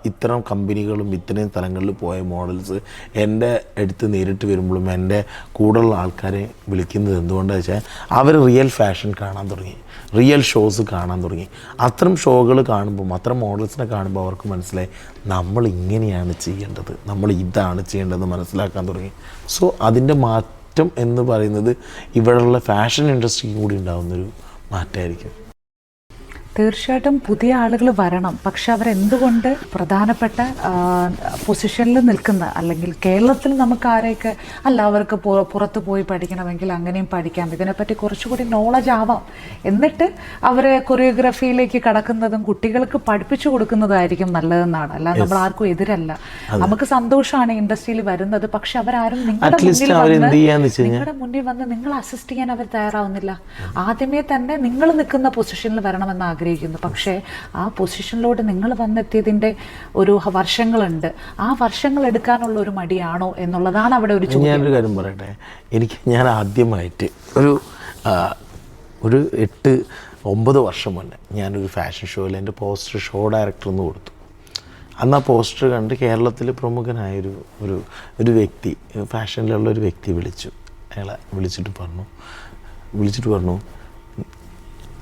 ഇത്തരം കമ്പനികളും ഇത്രയും സ്ഥലങ്ങളിൽ പോയ മോഡൽസ് എൻ്റെ അടുത്ത് നേരിട്ട് വരുമ്പോഴും എൻ്റെ കൂടെയുള്ള ആൾക്കാരെ വിളിക്കുന്നത് എന്തുകൊണ്ടാണെന്ന് വെച്ചാൽ അവർ റിയൽ ഫാഷൻ കാണാൻ തുടങ്ങി, റിയൽ ഷോസ് കാണാൻ തുടങ്ങി. അത്തരം ഷോകൾ കാണുമ്പോൾ, അത്തരം മോഡൽസിനെ കാണുമ്പോൾ അവർക്ക് മനസ്സിലായി നമ്മൾ ഇങ്ങനെയാണ് ചെയ്യേണ്ടത്, നമ്മൾ ഇതാണ് ചെയ്യേണ്ടത് മനസ്സിലാക്കാൻ തുടങ്ങി. സോ അതിൻ്റെ മാറ്റം എന്ന് പറയുന്നത് ഇവിടെയുള്ള ഫാഷൻ ഇൻഡസ്ട്രിക്ക് കൂടി ഉണ്ടാകുന്നൊരു മാറ്റമായിരിക്കും. തീർച്ചയായിട്ടും പുതിയ ആളുകൾ വരണം. പക്ഷെ അവരെന്തുകൊണ്ട് പ്രധാനപ്പെട്ട പൊസിഷനിൽ നിൽക്കുന്ന, അല്ലെങ്കിൽ കേരളത്തിൽ നമുക്ക് ആരെയൊക്കെ അല്ല അവർക്ക് പുറത്ത് പോയി പഠിക്കണമെങ്കിൽ അങ്ങനെയും പഠിക്കാം, ഇതിനെപ്പറ്റി കുറച്ചുകൂടി നോളജ് ആവാം, എന്നിട്ട് അവർ കൊറിയോഗ്രാഫിയിലേക്ക് കടക്കുന്നതും കുട്ടികൾക്ക് പഠിപ്പിച്ചു കൊടുക്കുന്നതായിരിക്കും നല്ലതെന്നാണ്. അല്ല നമ്മൾ ആർക്കും എതിരല്ല, നമുക്ക് സന്തോഷമാണ് ഇൻഡസ്ട്രിയിൽ വരുന്നത്. പക്ഷെ അവരാരും നിങ്ങളുടെ മുന്നിൽ വന്ന് നിങ്ങൾ അസിസ്റ്റ് ചെയ്യാൻ അവർ തയ്യാറാവുന്നില്ല. ആദ്യമേ തന്നെ നിങ്ങൾ നിൽക്കുന്ന പൊസിഷനിൽ വരണമെന്ന് ആഗ്രഹിക്കുന്നു. പക്ഷേ ആ പൊസിഷനിലോട്ട് നിങ്ങൾ വന്നെത്തിയതിൻ്റെ ഒരു വർഷങ്ങളുണ്ട്. ആ വർഷങ്ങൾ എടുക്കാനുള്ള ഒരു മടിയാണോ എന്നുള്ളതാണ് അവിടെ ഒരു ചോദ്യം. ഞാനൊരു കാര്യം പറയട്ടെ. ഞാൻ ആദ്യമായിട്ട് ഒരു 8-9 വർഷം മുന്നേ ഞാനൊരു ഫാഷൻ ഷോയിൽ എൻ്റെ പോസ്റ്റർ ഷോ ഡയറക്ടറിന് കൊടുത്തു. അന്ന് ആ പോസ്റ്റർ കണ്ട് കേരളത്തിൽ പ്രമുഖനായൊരു ഒരു വ്യക്തി, ഫാഷനിലുള്ള ഒരു വ്യക്തി അയാളെ വിളിച്ചിട്ട് പറഞ്ഞു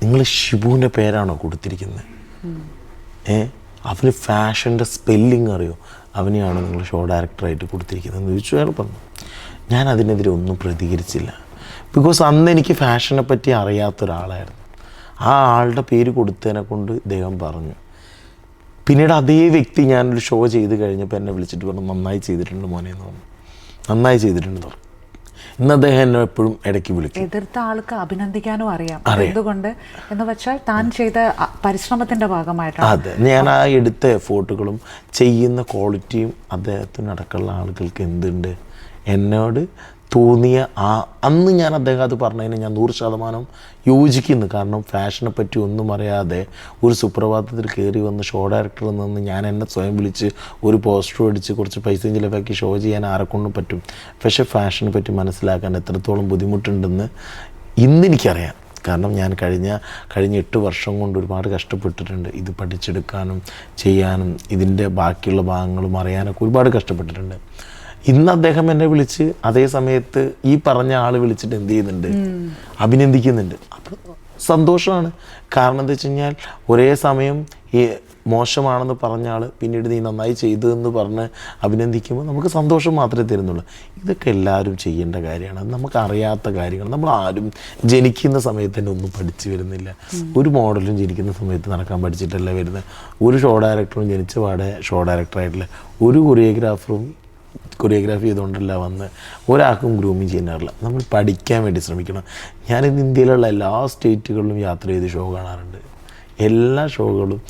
നിങ്ങൾ ഷിബുവിൻ്റെ പേരാണോ കൊടുത്തിരിക്കുന്നത്? അവന് ഫാഷൻ്റെ സ്പെല്ലിങ് അറിയോ? അവനെയാണോ നിങ്ങൾ ഷോ ഡയറക്ടറായിട്ട് കൊടുത്തിരിക്കുന്നതെന്ന് ചോദിച്ചു. അയാൾ പറഞ്ഞു. ഞാൻ അതിനെതിരെ ഒന്നും പ്രതികരിച്ചില്ല. ബിക്കോസ് അന്ന് എനിക്ക് ഫാഷനെ പറ്റി അറിയാത്തൊരാളായിരുന്നു. ആ ആളുടെ പേര് കൊടുത്തതിനെ കൊണ്ട് ദൈവം പറഞ്ഞു. പിന്നീട് അതേ വ്യക്തി ഞാനൊരു ഷോ ചെയ്ത് കഴിഞ്ഞപ്പോൾ എന്നെ വിളിച്ചിട്ട് പറഞ്ഞു നന്നായി ചെയ്തിട്ടുണ്ട് മോനെ എന്ന് പറഞ്ഞു. നന്നായി ചെയ്തിട്ടുണ്ടെന്ന് പറഞ്ഞു. ഇന്ന് അദ്ദേഹം എന്നെ എപ്പോഴും ഇടയ്ക്ക് വിളിക്കും. എതിർത്ത ആൾക്ക് അഭിനന്ദിക്കാനും അറിയാം. എന്തുകൊണ്ട് എന്ന് വെച്ചാൽ താൻ ചെയ്ത പരിശ്രമത്തിന്റെ ഭാഗമായിട്ടാണ്. അതെ, ഞാൻ ആ എടുത്ത എഫോർട്ടുകളും ചെയ്യുന്ന ക്വാളിറ്റിയും അദ്ദേഹത്തിനടക്കമുള്ള ആളുകൾക്ക് എന്തുണ്ട് എന്നോട് തോന്നിയ അന്ന് ഞാൻ അദ്ദേഹം അത് പറഞ്ഞതിന് ഞാൻ 100% യോജിക്കുന്നു. കാരണം ഫാഷനെ പറ്റി ഒന്നും അറിയാതെ ഒരു സുപ്രഭാതത്തിൽ കയറി വന്ന് ഷോ ഡയറക്ടറിൽ നിന്ന് ഞാൻ എന്നെ സ്വയം വിളിച്ച് ഒരു പോസ്റ്റർ അടിച്ച് കുറച്ച് പൈസ ചിലവാക്കി ഷോ ചെയ്യാൻ ആരെക്കൊണ്ടും പറ്റും. പക്ഷേ ഫാഷനെ പറ്റി മനസ്സിലാക്കാൻ എത്രത്തോളം ബുദ്ധിമുട്ടുണ്ടെന്ന് ഇന്നെനിക്കറിയാം. കാരണം ഞാൻ കഴിഞ്ഞ 8 വർഷം കൊണ്ട് ഒരുപാട് കഷ്ടപ്പെട്ടിട്ടുണ്ട്. ഇത് പഠിച്ചെടുക്കാനും ചെയ്യാനും ഇതിൻ്റെ ബാക്കിയുള്ള ഭാഗങ്ങളും അറിയാനൊക്കെ ഒരുപാട് കഷ്ടപ്പെട്ടിട്ടുണ്ട്. ഇന്ന് അദ്ദേഹം എന്നെ വിളിച്ച് അതേ സമയത്ത് ഈ പറഞ്ഞ ആൾ വിളിച്ചിട്ട് എന്ത് ചെയ്യുന്നുണ്ട്, അഭിനന്ദിക്കുന്നുണ്ട്. അപ്പോൾ സന്തോഷമാണ്. കാരണം എന്താ വെച്ച് കഴിഞ്ഞാൽ ഒരേ സമയം ഈ മോശമാണെന്ന് പറഞ്ഞ ആൾ പിന്നീട് നീ നന്നായി ചെയ്തതെന്ന് പറഞ്ഞ് അഭിനന്ദിക്കുമ്പോൾ നമുക്ക് സന്തോഷം മാത്രമേ തരുന്നുള്ളൂ. ഇതൊക്കെ എല്ലാവരും ചെയ്യേണ്ട കാര്യമാണ്. അത് നമുക്കറിയാത്ത കാര്യങ്ങൾ. നമ്മൾ ആരും ജനിക്കുന്ന സമയത്ത് തന്നെ ഒന്നും പഠിച്ചു വരുന്നില്ല. ഒരു മോഡലും ജനിക്കുന്ന സമയത്ത് നടക്കാൻ പഠിച്ചിട്ടല്ല വരുന്നത്. ഒരു ഷോ ഡയറക്ടറും ജനിച്ച പാടെ ഷോ ഡയറക്ടറായിട്ടില്ല. ഒരു കൊറിയോഗ്രാഫറും കൊറിയോഗ്രാഫി ചെയ്തുകൊണ്ടല്ല വന്ന് ഒരാൾക്കും ഗ്രൂമിങ് ചെയ്യാറില്ല. നമ്മൾ പഠിക്കാൻ വേണ്ടി ശ്രമിക്കണം. ഞാനിന്ന് ഇന്ത്യയിലുള്ള എല്ലാ സ്റ്റേറ്റുകളിലും യാത്ര ചെയ്ത് ഷോ കാണാറുണ്ട്. എല്ലാ ഷോകളും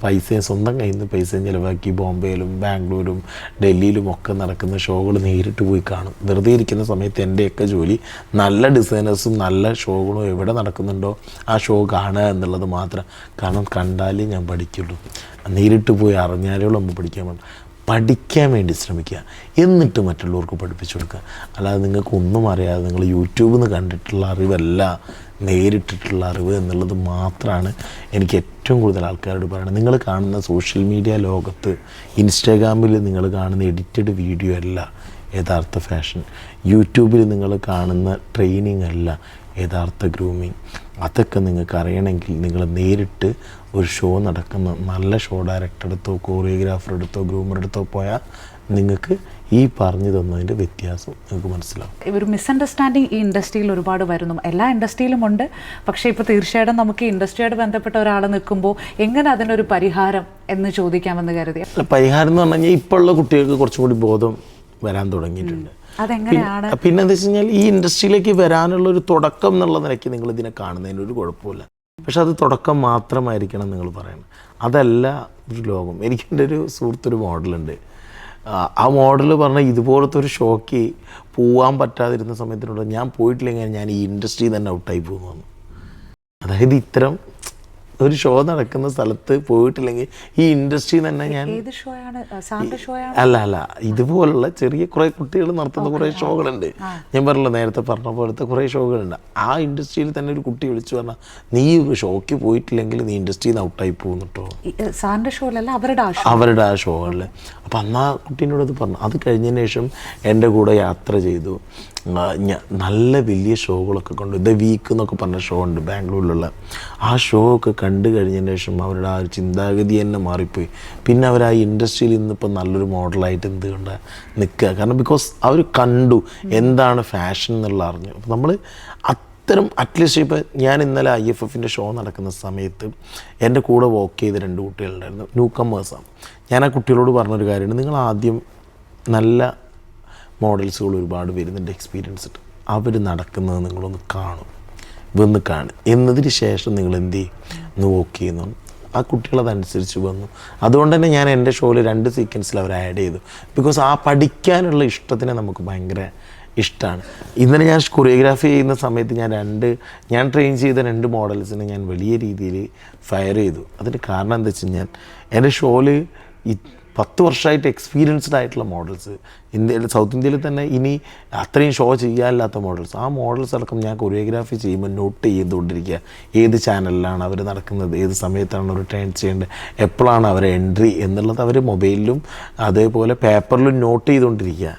പൈസയും സ്വന്തം കയ്യിൽ നിന്ന് പൈസയും ചിലവാക്കി ബോംബെയിലും ബാംഗ്ലൂരും ഡൽഹിയിലും ഒക്കെ നടക്കുന്ന ഷോകൾ നേരിട്ട് പോയി കാണും. വെറുതെ ഇരിക്കുന്ന സമയത്ത് എൻ്റെയൊക്കെ ജോലി നല്ല ഡിസൈനേഴ്സും നല്ല ഷോകളും എവിടെ നടക്കുന്നുണ്ടോ ആ ഷോ കാണുക എന്നുള്ളത് മാത്രം. കാരണം കണ്ടാലേ ഞാൻ പഠിക്കുള്ളൂ. നേരിട്ട് പോയി അറിഞ്ഞാലേ നമ്മൾ പഠിക്കാൻ പറ്റും. പഠിക്കാൻ വേണ്ടി ശ്രമിക്കുക, എന്നിട്ട് മറ്റുള്ളവർക്ക് പഠിപ്പിച്ചു കൊടുക്കുക. അല്ലാതെ നിങ്ങൾക്കൊന്നും അറിയാതെ നിങ്ങൾ യൂട്യൂബിൽ നിന്ന് കണ്ടിട്ടുള്ള അറിവല്ല നേരിട്ടിട്ടുള്ള അറിവ് എന്നുള്ളത് മാത്രമാണ് എനിക്ക് ഏറ്റവും കൂടുതൽ ആൾക്കാരോട് പറയുന്നത്. നിങ്ങൾ കാണുന്ന സോഷ്യൽ മീഡിയ ലോകത്ത് ഇൻസ്റ്റാഗ്രാമിൽ നിങ്ങൾ കാണുന്ന എഡിറ്റഡ് വീഡിയോ അല്ല യഥാർത്ഥ ഫാഷൻ. യൂട്യൂബിൽ നിങ്ങൾ കാണുന്ന ട്രെയിനിങ് അല്ല യഥാർത്ഥ ഗ്രൂമിങ്. അതൊക്കെ നിങ്ങൾക്ക് അറിയണമെങ്കിൽ നിങ്ങൾ നേരിട്ട് ഒരു ഷോ നടക്കുന്ന നല്ല ഷോ ഡയറക്ടർ എടുത്തോ കൊറിയോഗ്രാഫർ എടുത്തോ ഗ്രൂമർ എടുത്തോ പോയാൽ നിങ്ങൾക്ക് ഈ പറഞ്ഞു തന്നതിൻ്റെ വ്യത്യാസം നിങ്ങൾക്ക് മനസ്സിലാവും. ഒരു മിസ്അണ്ടർസ്റ്റാൻഡിങ് ഈ ഇൻഡസ്ട്രിയിൽ ഒരുപാട് വരുന്നു. എല്ലാ ഇൻഡസ്ട്രിയിലും ഉണ്ട്. പക്ഷേ ഇപ്പോൾ തീർച്ചയായിട്ടും നമുക്ക് ഈ ഇൻഡസ്ട്രിയോട് ബന്ധപ്പെട്ട ഒരാൾ നിൽക്കുമ്പോൾ എങ്ങനെ അതിനൊരു പരിഹാരം എന്ന് ചോദിക്കാമെന്ന് കരുതി. പരിഹാരം എന്ന് പറഞ്ഞു കഴിഞ്ഞാൽ ഇപ്പോൾ ഉള്ള കുട്ടികൾക്ക് കുറച്ചും കൂടി ബോധം വരാൻ തുടങ്ങിയിട്ടുണ്ട്. അതെങ്ങനെയാണ്? പിന്നെ എന്താ വെച്ച് കഴിഞ്ഞാൽ ഈ ഇൻഡസ്ട്രിയിലേക്ക് വരാനുള്ള ഒരു തുടക്കം എന്നുള്ള നിലയ്ക്ക് നിങ്ങൾ ഇതിനെ കാണുന്നതിനൊരു കുഴപ്പമില്ല. പക്ഷെ അത് തുടക്കം മാത്രമായിരിക്കണം നിങ്ങൾ പറയണം. അതല്ല ഒരു ലോകം. എനിക്കെൻ്റെ ഒരു സുഹൃത്തൊരു മോഡലുണ്ട്. ആ മോഡൽ പറഞ്ഞാൽ ഇതുപോലത്തെ ഒരു ഷോക്ക് പോകാൻ പറ്റാതിരുന്ന സമയത്തിനോട് ഞാൻ പോയിട്ടില്ലെങ്കിൽ ഞാൻ ഈ ഇൻഡസ്ട്രിയിൽ തന്നെ ഔട്ടായി പോകുന്നു. അതായത് ഇത്തരം ഒരു ഷോ നടക്കുന്ന സ്ഥലത്ത് പോയിട്ടില്ലെങ്കിൽ ഈ ഇൻഡസ്ട്രിയിൽ തന്നെ ഞാൻ അല്ല ഇതുപോലുള്ള ചെറിയ കുറേ കുട്ടികൾ നടത്തുന്ന കുറേ ഷോകളുണ്ട്. ഞാൻ പറഞ്ഞല്ലോ നേരത്തെ പറഞ്ഞ പോലത്തെ കുറേ ഷോകളുണ്ട്. ആ ഇൻഡസ്ട്രിയിൽ തന്നെ ഒരു കുട്ടി വിളിച്ചു പറഞ്ഞാൽ നീ ഷോയ്ക്ക് പോയിട്ടില്ലെങ്കിൽ നീ ഇൻഡസ്ട്രിയിൽ നിന്ന് ഔട്ടായി പോകുന്നു കേട്ടോ. അവരുടെ ആ ഷോകളിൽ. അപ്പം അന്ന് ആ കുട്ടീനോട് അത് പറഞ്ഞു. അത് കഴിഞ്ഞതിന് ശേഷം എൻ്റെ കൂടെ യാത്ര ചെയ്തു. നല്ല വലിയ ഷോകളൊക്കെ കൊണ്ട് ദ വീക്ക് എന്നൊക്കെ പറഞ്ഞ ഷോ ഉണ്ട് ബാംഗ്ലൂരിലുള്ള. ആ ഷോ ഒക്കെ കണ്ടു കഴിഞ്ഞതിന് ശേഷം അവരുടെ ആ ഒരു ചിന്താഗതി തന്നെ മാറിപ്പോയി. പിന്നെ അവർ ആ ഇൻഡസ്ട്രിയിൽ ഇന്നിപ്പോൾ നല്ലൊരു മോഡലായിട്ട് എന്തുകൊണ്ട് നിൽക്കുക. കാരണം ബിക്കോസ് അവർ കണ്ടു എന്താണ് ഫാഷൻ എന്നുള്ള അറിഞ്ഞു. അപ്പോൾ നമ്മൾ അത്തരം അറ്റ്ലീസ്റ്റ് ഇപ്പോൾ ഞാൻ ഇന്നലെ IFFൻ്റെ ഷോ നടക്കുന്ന സമയത്ത് എൻ്റെ കൂടെ വർക്ക് ചെയ്ത 2 കുട്ടികളുണ്ടായിരുന്നു, ന്യൂ കമ്മേഴ്സാണ്. ഞാൻ ആ കുട്ടികളോട് പറഞ്ഞൊരു കാര്യമാണ്, നിങ്ങൾ ആദ്യം നല്ല മോഡൽസുകൾ ഒരുപാട് വരുന്നുണ്ട്, എക്സ്പീരിയൻസ് ഉണ്ട്, അവർ നടക്കുന്നത് നിങ്ങളൊന്ന് കാണും, വന്ന് കാണും. എന്നതിന് ശേഷം നിങ്ങൾ എന്ത് ചെയ്യും ഒന്ന് വോക്ക് ചെയ്യുന്നു. ആ കുട്ടികളതനുസരിച്ച് വന്നു. അതുകൊണ്ട് തന്നെ ഞാൻ എൻ്റെ ഷോയിൽ 2 സീക്വൻസിൽ അവർ ആഡ് ചെയ്തു. ബിക്കോസ് ആ പഠിക്കാനുള്ള ഇഷ്ടത്തിനെ നമുക്ക് ഭയങ്കര ഇഷ്ടമാണ്. ഇന്നലെ ഞാൻ കൊറിയോഗ്രാഫി ചെയ്യുന്ന സമയത്ത് ഞാൻ ട്രെയിൻ ചെയ്ത 2 മോഡൽസിനെ ഞാൻ വലിയ രീതിയിൽ ഫയർ ചെയ്തു. അതിന് കാരണം എന്താ വെച്ച് കഴിഞ്ഞാൽ എൻ്റെ ഷോയിൽ 10 വർഷമായിട്ട് എക്സ്പീരിയൻസ്ഡ് ആയിട്ടുള്ള മോഡൽസ്, സൗത്ത് ഇന്ത്യയിൽ തന്നെ ഇനി അത്രയും ഷോ ചെയ്യാനില്ലാത്ത മോഡൽസ്, ആ മോഡൽസ് അടക്കം ഞാൻ കൊറിയോഗ്രാഫി ചെയ്യുമ്പോൾ നോട്ട് ചെയ്തുകൊണ്ടിരിക്കുക. ഏത് ചാനലിലാണ് അവർ നടക്കുന്നത്, ഏത് സമയത്താണ് അവർ ട്രെയിൻ ചെയ്യേണ്ടത്, എപ്പോഴാണ് അവരെ എൻട്രി എന്നുള്ളത് അവർ മൊബൈലിലും അതേപോലെ പേപ്പറിലും നോട്ട് ചെയ്തുകൊണ്ടിരിക്കുക.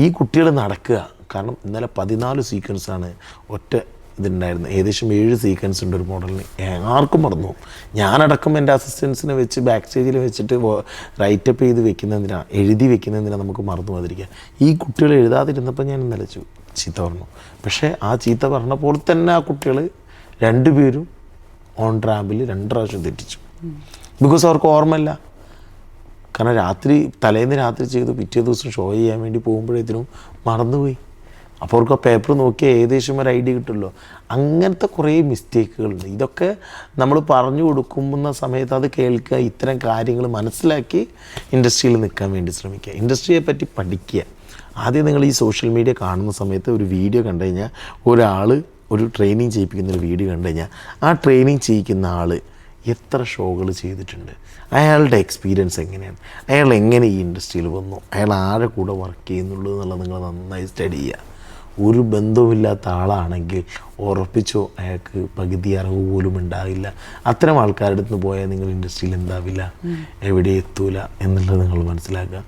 ഈ കുട്ടികൾ നടക്കുക. കാരണം ഇന്നലെ 14 സീക്വൻസാണ് ഒറ്റ ഇതുണ്ടായിരുന്നു. ഏകദേശം 7 സീക്വൻസ് ഉണ്ട് ഒരു മോഡലിന്. ആർക്കും മറന്നു. ഞാനടക്കം എൻ്റെ അസിസ്റ്റൻസിനെ വെച്ച് ബാക്ക് സ്റ്റേജിൽ വെച്ചിട്ട് റൈറ്റപ്പ് ചെയ്ത് വെക്കുന്നതിനാണ്, എഴുതി വെക്കുന്നതിനാണ് നമുക്ക് മറന്നു പോകാതിരിക്കുക. ഈ കുട്ടികൾ എഴുതാതിരുന്നപ്പോൾ ഞാൻ ഇന്നലെ ചീത്ത പറഞ്ഞു. പക്ഷേ ആ ചീത്ത പറഞ്ഞ പോലെ തന്നെ ആ കുട്ടികൾ 2 പേരും ഓൺ റാമ്പിൽ 2 പ്രാവശ്യം തെറ്റിച്ചു. ബിക്കോസ് അവർക്ക് ഓർമ്മയില്ല. കാരണം തലേന്ന് രാത്രി ചെയ്തു പിറ്റേ ദിവസം ഷോ ചെയ്യാൻ വേണ്ടി പോകുമ്പോഴേത്തിനും മറന്നുപോയി. അപ്പോൾ അവർക്ക് ആ പേപ്പർ നോക്കിയാൽ ഏകദേശം ഒരു ഐഡിയ കിട്ടുമല്ലോ. അങ്ങനത്തെ കുറേ മിസ്റ്റേക്കുകളുണ്ട്. ഇതൊക്കെ നമ്മൾ പറഞ്ഞു കൊടുക്കുന്ന സമയത്ത് അത് കേൾക്കുക, ഇത്തരം കാര്യങ്ങൾ മനസ്സിലാക്കി ഇൻഡസ്ട്രിയിൽ നിൽക്കാൻ വേണ്ടി ശ്രമിക്കുക, ഇൻഡസ്ട്രിയെ പറ്റി പഠിക്കുക. ആദ്യം നിങ്ങൾ ഈ സോഷ്യൽ മീഡിയ കാണുന്ന സമയത്ത് ഒരു വീഡിയോ കണ്ടു കഴിഞ്ഞാൽ, ഒരാൾ ഒരു ട്രെയിനിങ് ചെയ്യിപ്പിക്കുന്ന ഒരു വീഡിയോ കണ്ടു കഴിഞ്ഞാൽ ആ ട്രെയിനിങ് ചെയ്യിക്കുന്ന ആൾ എത്ര ഷോകൾ ചെയ്തിട്ടുണ്ട്, അയാളുടെ എക്സ്പീരിയൻസ് എങ്ങനെയാണ്, അയാൾ എങ്ങനെ ഈ ഇൻഡസ്ട്രിയിൽ വന്നു, അയാൾ ആരെ കൂടെ വർക്ക് ചെയ്യുന്നുള്ളൂ എന്നുള്ളത് നിങ്ങൾ നന്നായി സ്റ്റഡി ചെയ്യുക. ഒരു ബന്ധവുമില്ലാത്ത ആളാണെങ്കിൽ ഉറപ്പിച്ചോ അയാൾക്ക് പകുതി അറിവ് പോലും ഉണ്ടാവില്ല. അത്തരം ആൾക്കാരുടെ അടുത്ത് പോയാൽ നിങ്ങൾ ഇൻഡസ്ട്രിയിൽ എന്താവില്ല, എവിടെ എത്തൂല എന്നുള്ളത് നിങ്ങൾ മനസ്സിലാക്കുക.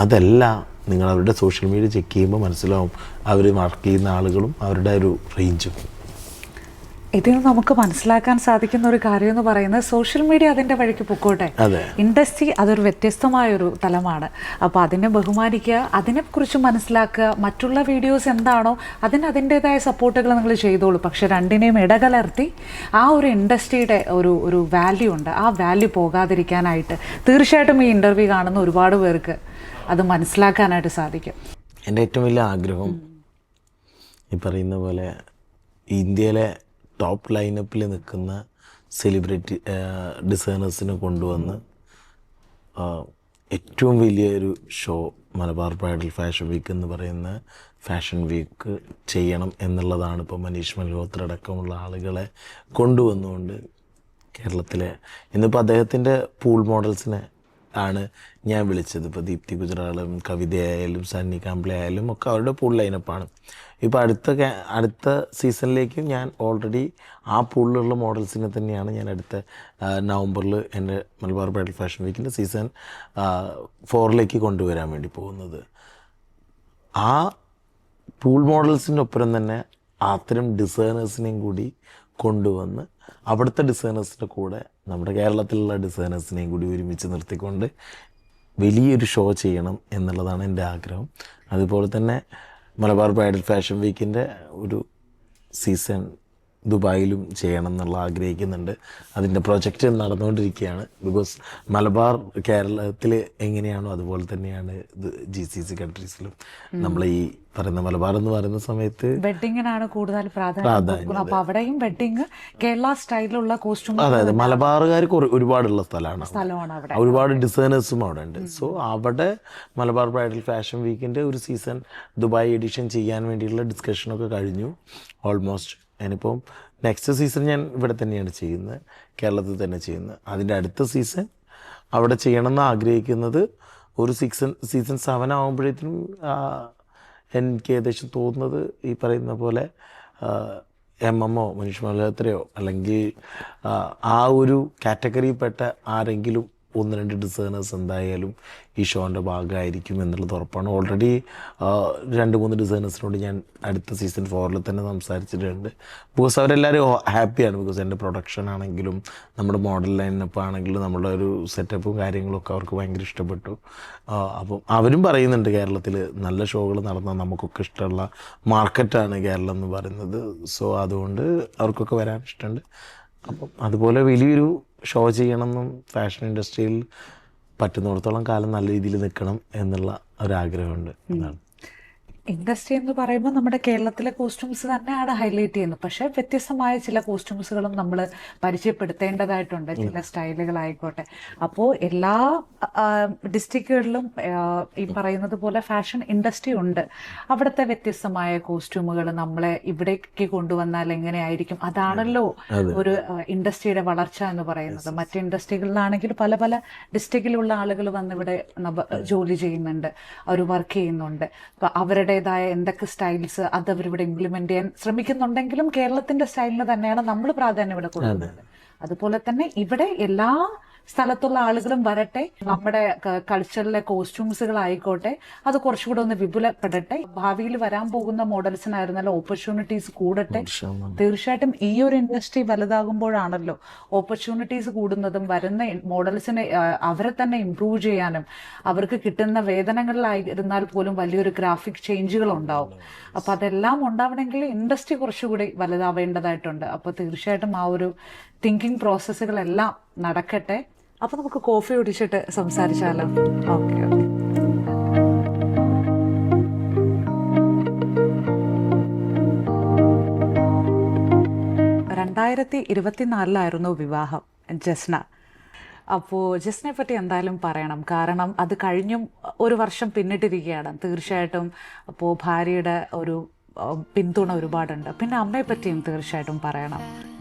അതല്ല, നിങ്ങൾ അവരുടെ സോഷ്യൽ മീഡിയ ചെക്ക് ചെയ്യുമ്പോൾ മനസ്സിലാവും അവർ വർക്ക് ചെയ്യുന്ന ആളുകളും അവരുടെ ഒരു റേഞ്ചും. ഇതിൽ നിന്ന് നമുക്ക് മനസ്സിലാക്കാൻ സാധിക്കുന്ന ഒരു കാര്യം എന്ന് പറയുന്നത് സോഷ്യൽ മീഡിയ അതിൻ്റെ വഴിക്ക് പൊക്കോട്ടെ, ഇൻഡസ്ട്രി അതൊരു വ്യത്യസ്തമായൊരു തലമാണ്. അപ്പോൾ അതിനെ ബഹുമാനിക്കുക, അതിനെക്കുറിച്ച് മനസ്സിലാക്കുക, മറ്റുള്ള വീഡിയോസ് എന്താണോ അതിൻ്റേതായ സപ്പോർട്ടുകൾ നിങ്ങൾ ചെയ്തോളൂ. പക്ഷെ രണ്ടിനെയും ഇടകലർത്തി ആ ഒരു ഇൻഡസ്ട്രിയുടെ ഒരു വാല്യൂ ഉണ്ട്, ആ വാല്യൂ പോകാതിരിക്കാനായിട്ട് തീർച്ചയായിട്ടും ഈ ഇൻ്റർവ്യൂ കാണുന്ന ഒരുപാട് പേർക്ക് അത് മനസ്സിലാക്കാനായിട്ട് സാധിക്കും. എൻ്റെ ഏറ്റവും വലിയ ആഗ്രഹം ഈ പറയുന്ന പോലെ ഇന്ത്യയിലെ ടോപ്പ് ലൈനപ്പിൽ നിൽക്കുന്ന സെലിബ്രിറ്റി ഡിസൈനേഴ്സിനെ കൊണ്ടുവന്ന് ഏറ്റവും വലിയൊരു show Malabar bridal fashion week എന്ന് പറയുന്ന ഫാഷൻ വീക്ക് ചെയ്യണം എന്നുള്ളതാണ്. ഇപ്പോൾ മനീഷ് മൽഹോത്ര അടക്കമുള്ള ആളുകളെ കൊണ്ടുവന്നുകൊണ്ട് കേരളത്തിലെ ഇന്നിപ്പോൾ അദ്ദേഹത്തിൻ്റെ പൂൾ മോഡൽസിനെ ആണ് ഞാൻ വിളിച്ചത്. ഇപ്പോൾ ദീപ്തി ഗുജറാളും കവിതയായാലും സണ്ണി കാംബ്ലെ ആയാലും ഒക്കെ അവരുടെ പൂൾ ലൈനപ്പാണ്. ഇപ്പോൾ അടുത്ത സീസണിലേക്കും ഞാൻ ഓൾറെഡി ആ പൂളിലുള്ള മോഡൽസിനെ തന്നെയാണ് ഞാൻ അടുത്ത നവംബറിൽ എൻ്റെ മലബാർ ബ്രൈഡൽ ഫാഷൻ വീക്കിൻ്റെ സീസൺ 4 കൊണ്ടുവരാൻ വേണ്ടി പോകുന്നത്. ആ പൂൾ മോഡൽസിൻ്റെ ഒപ്പം തന്നെ അത്തരം ഡിസൈനേഴ്സിനെയും കൂടി കൊണ്ടുവന്ന് അവിടുത്തെ ഡിസൈനേഴ്സിൻ്റെ കൂടെ നമ്മുടെ കേരളത്തിലുള്ള ഡിസൈനേഴ്സിനെയും കൂടി ഒരുമിച്ച് നിർത്തിക്കൊണ്ട് വലിയൊരു ഷോ ചെയ്യണം എന്നുള്ളതാണ് എൻ്റെ ആഗ്രഹം. അതുപോലെ തന്നെ മലബാർ ബ്രൈഡൽ ഫാഷൻ വീക്കിൻ്റെ ഒരു സീസൺ ദുബായിലും ചെയ്യണം എന്നുള്ള ആഗ്രഹിക്കുന്നുണ്ട്. അതിൻ്റെ പ്രൊജക്റ്റ് നടന്നുകൊണ്ടിരിക്കുകയാണ്. ബിക്കോസ് മലബാർ കേരളത്തിൽ എങ്ങനെയാണോ അതുപോലെ തന്നെയാണ് ഇത് GCC കൺട്രീസിലും. നമ്മൾ ഈ പറയുന്ന മലബാർ എന്ന് പറയുന്ന സമയത്ത് വെഡിങ്ങിനാണ് കൂടുതൽ പ്രാധാന്യം. അപ്പോൾ അവിടെയും വെഡിങ് കേരള സ്റ്റൈലിലുള്ള കോസ്റ്റ്യൂം, അതായത് മലബാറുകാർക്ക് ഒരുപാടുള്ള സ്ഥലമാണ് അവിടെ, ഒരുപാട് ഡിസൈനേഴ്സും അവിടെ ഉണ്ട്. സോ അവിടെ മലബാർ ബ്രൈഡൽ ഫാഷൻ വീക്കിൻ്റെ ഒരു സീസൺ ദുബായ് എഡിഷൻ ചെയ്യാൻ വേണ്ടിയുള്ള ഡിസ്കഷനൊക്കെ കഴിഞ്ഞു ഓൾമോസ്റ്റ്. ഞാനിപ്പം നെക്സ്റ്റ് സീസൺ ഞാൻ ഇവിടെ തന്നെയാണ് ചെയ്യുന്നത്, കേരളത്തിൽ തന്നെ ചെയ്യുന്നത്. അതിൻ്റെ അടുത്ത സീസൺ അവിടെ ചെയ്യണമെന്ന് ആഗ്രഹിക്കുന്നത് ഒരു സീസൺ 7 ആകുമ്പോഴേക്കും എനിക്ക് ഏകദേശം തോന്നുന്നത് ഈ പറയുന്ന പോലെ MMO മനീഷ് മൽഹോത്രയോ അല്ലെങ്കിൽ ആ ഒരു കാറ്റഗറിയിൽപ്പെട്ട ആരെങ്കിലും 1-2 ഡിസൈനേഴ്സ് എന്തായാലും ഈ ഷോൻ്റെ ഭാഗമായിരിക്കും എന്നുള്ളത് ഉറപ്പാണ്. ഓൾറെഡി 2-3 ഡിസൈനേഴ്സിനോട് ഞാൻ അടുത്ത സീസൺ 4 തന്നെ സംസാരിച്ചിട്ടുണ്ട്. ബിക്കോസ് അവരെല്ലാവരും ഹാപ്പിയാണ്. ബിക്കോസ് എൻ്റെ പ്രൊഡക്ഷൻ ആണെങ്കിലും നമ്മുടെ മോഡൽ ലൈനപ്പ് ആണെങ്കിലും നമ്മുടെ ഒരു സെറ്റപ്പും കാര്യങ്ങളൊക്കെ അവർക്ക് ഭയങ്കര ഇഷ്ടപ്പെട്ടു. അപ്പം അവരും പറയുന്നുണ്ട് കേരളത്തിൽ നല്ല ഷോകൾ നടന്നാൽ നമുക്കൊക്കെ ഇഷ്ടമുള്ള മാർക്കറ്റാണ് കേരളം എന്ന് പറയുന്നത്. സോ അതുകൊണ്ട് അവർക്കൊക്കെ വരാൻ ഇഷ്ടമുണ്ട്. അപ്പം അതുപോലെ വലിയൊരു ഷോ ചെയ്യണമെന്നും ഫാഷൻ ഇൻഡസ്ട്രിയിൽ പറ്റുന്നിടത്തോളം കാലം നല്ല രീതിയിൽ നിൽക്കണം എന്നുള്ള ഒരാഗ്രഹമുണ്ട്. എന്നാണ് ഇൻഡസ്ട്രി എന്ന് പറയുമ്പോൾ നമ്മുടെ കേരളത്തിലെ കോസ്റ്റ്യൂംസ് തന്നെയാണ് ഹൈലൈറ്റ് ചെയ്യുന്നത്. പക്ഷേ വ്യത്യസ്തമായ ചില കോസ്റ്റ്യൂംസുകളും നമ്മൾ പരിചയപ്പെടുത്തേണ്ടതായിട്ടുണ്ട്, ചില സ്റ്റൈലുകളായിക്കോട്ടെ. അപ്പോൾ എല്ലാ ഡിസ്ട്രിക്റ്റുകളിലും ഈ പറയുന്നത് പോലെ ഫാഷൻ ഇൻഡസ്ട്രി ഉണ്ട്. അവിടുത്തെ വ്യത്യസ്തമായ കോസ്റ്റ്യൂമുകൾ നമ്മളെ ഇവിടേക്ക് കൊണ്ടുവന്നാൽ എങ്ങനെയായിരിക്കും, അതാണല്ലോ ഒരു ഇൻഡസ്ട്രിയുടെ വളർച്ച എന്ന് പറയുന്നത്. മറ്റ് ഇൻഡസ്ട്രികളിലാണെങ്കിൽ പല പല ഡിസ്ട്രിക്റ്റിലുള്ള ആളുകൾ വന്നിവിടെ ജോലി ചെയ്യുന്നുണ്ട്, അവർ വർക്ക് ചെയ്യുന്നുണ്ട്. അപ്പോൾ അവരുടെ എന്തൊക്കെ സ്റ്റൈൽസ് അത് അവരിവിടെ ഇംപ്ലിമെന്റ് ചെയ്യാൻ ശ്രമിക്കുന്നുണ്ടെങ്കിലും കേരളത്തിന്റെ സ്റ്റൈലിന് തന്നെയാണ് നമ്മൾ പ്രാധാന്യം ഇവിടെ കൊടുക്കുന്നത്. അതുപോലെ തന്നെ ഇവിടെ എല്ലാ സ്ഥലത്തുള്ള ആളുകളും വരട്ടെ, നമ്മുടെ കൾച്ചറിലെ കോസ്റ്റ്യൂംസുകളായിക്കോട്ടെ അത് കുറച്ചുകൂടെ ഒന്ന് വിപുലപ്പെടട്ടെ. ഭാവിയിൽ വരാൻ പോകുന്ന മോഡൽസിനായിരുന്നല്ലോ ഓപ്പർച്യൂണിറ്റീസ് കൂടട്ടെ. തീർച്ചയായിട്ടും ഈ ഒരു ഇൻഡസ്ട്രി വലുതാകുമ്പോഴാണല്ലോ ഓപ്പർച്യൂണിറ്റീസ് കൂടുന്നതും വരുന്ന മോഡൽസിനെ അവരെ തന്നെ ഇംപ്രൂവ് ചെയ്യാനും അവർക്ക് കിട്ടുന്ന വേതനങ്ങളിലായിരുന്നാൽ പോലും വലിയൊരു ഗ്രാഫിക് ചേഞ്ചുകൾ ഉണ്ടാവും. അപ്പൊ അതെല്ലാം ഉണ്ടാവണമെങ്കിൽ ഇൻഡസ്ട്രി കുറച്ചുകൂടി വലുതാവേണ്ടതായിട്ടുണ്ട്. അപ്പൊ തീർച്ചയായിട്ടും ആ ഒരു തിങ്കിങ് പ്രോസസ്സുകളെല്ലാം നടക്കട്ടെ. അപ്പോൾ നമുക്ക് കോഫി കുടിച്ചിട്ട് സംസാരിച്ചാലോ? ഓക്കെ. 2024 വിവാഹം ജസ്ന. അപ്പോൾ ജസ്നെ പറ്റി എന്തായാലും പറയണം, കാരണം അത് കഴിഞ്ഞും ഒരു വർഷം പിന്നിട്ടിരിക്കുകയാണ്. തീർച്ചയായിട്ടും അപ്പോൾ ഭാര്യയുടെ ഒരു പിന്തുണ ഒരുപാടുണ്ട്. പിന്നെ അമ്മയെ പറ്റിയും തീർച്ചയായിട്ടും പറയണം.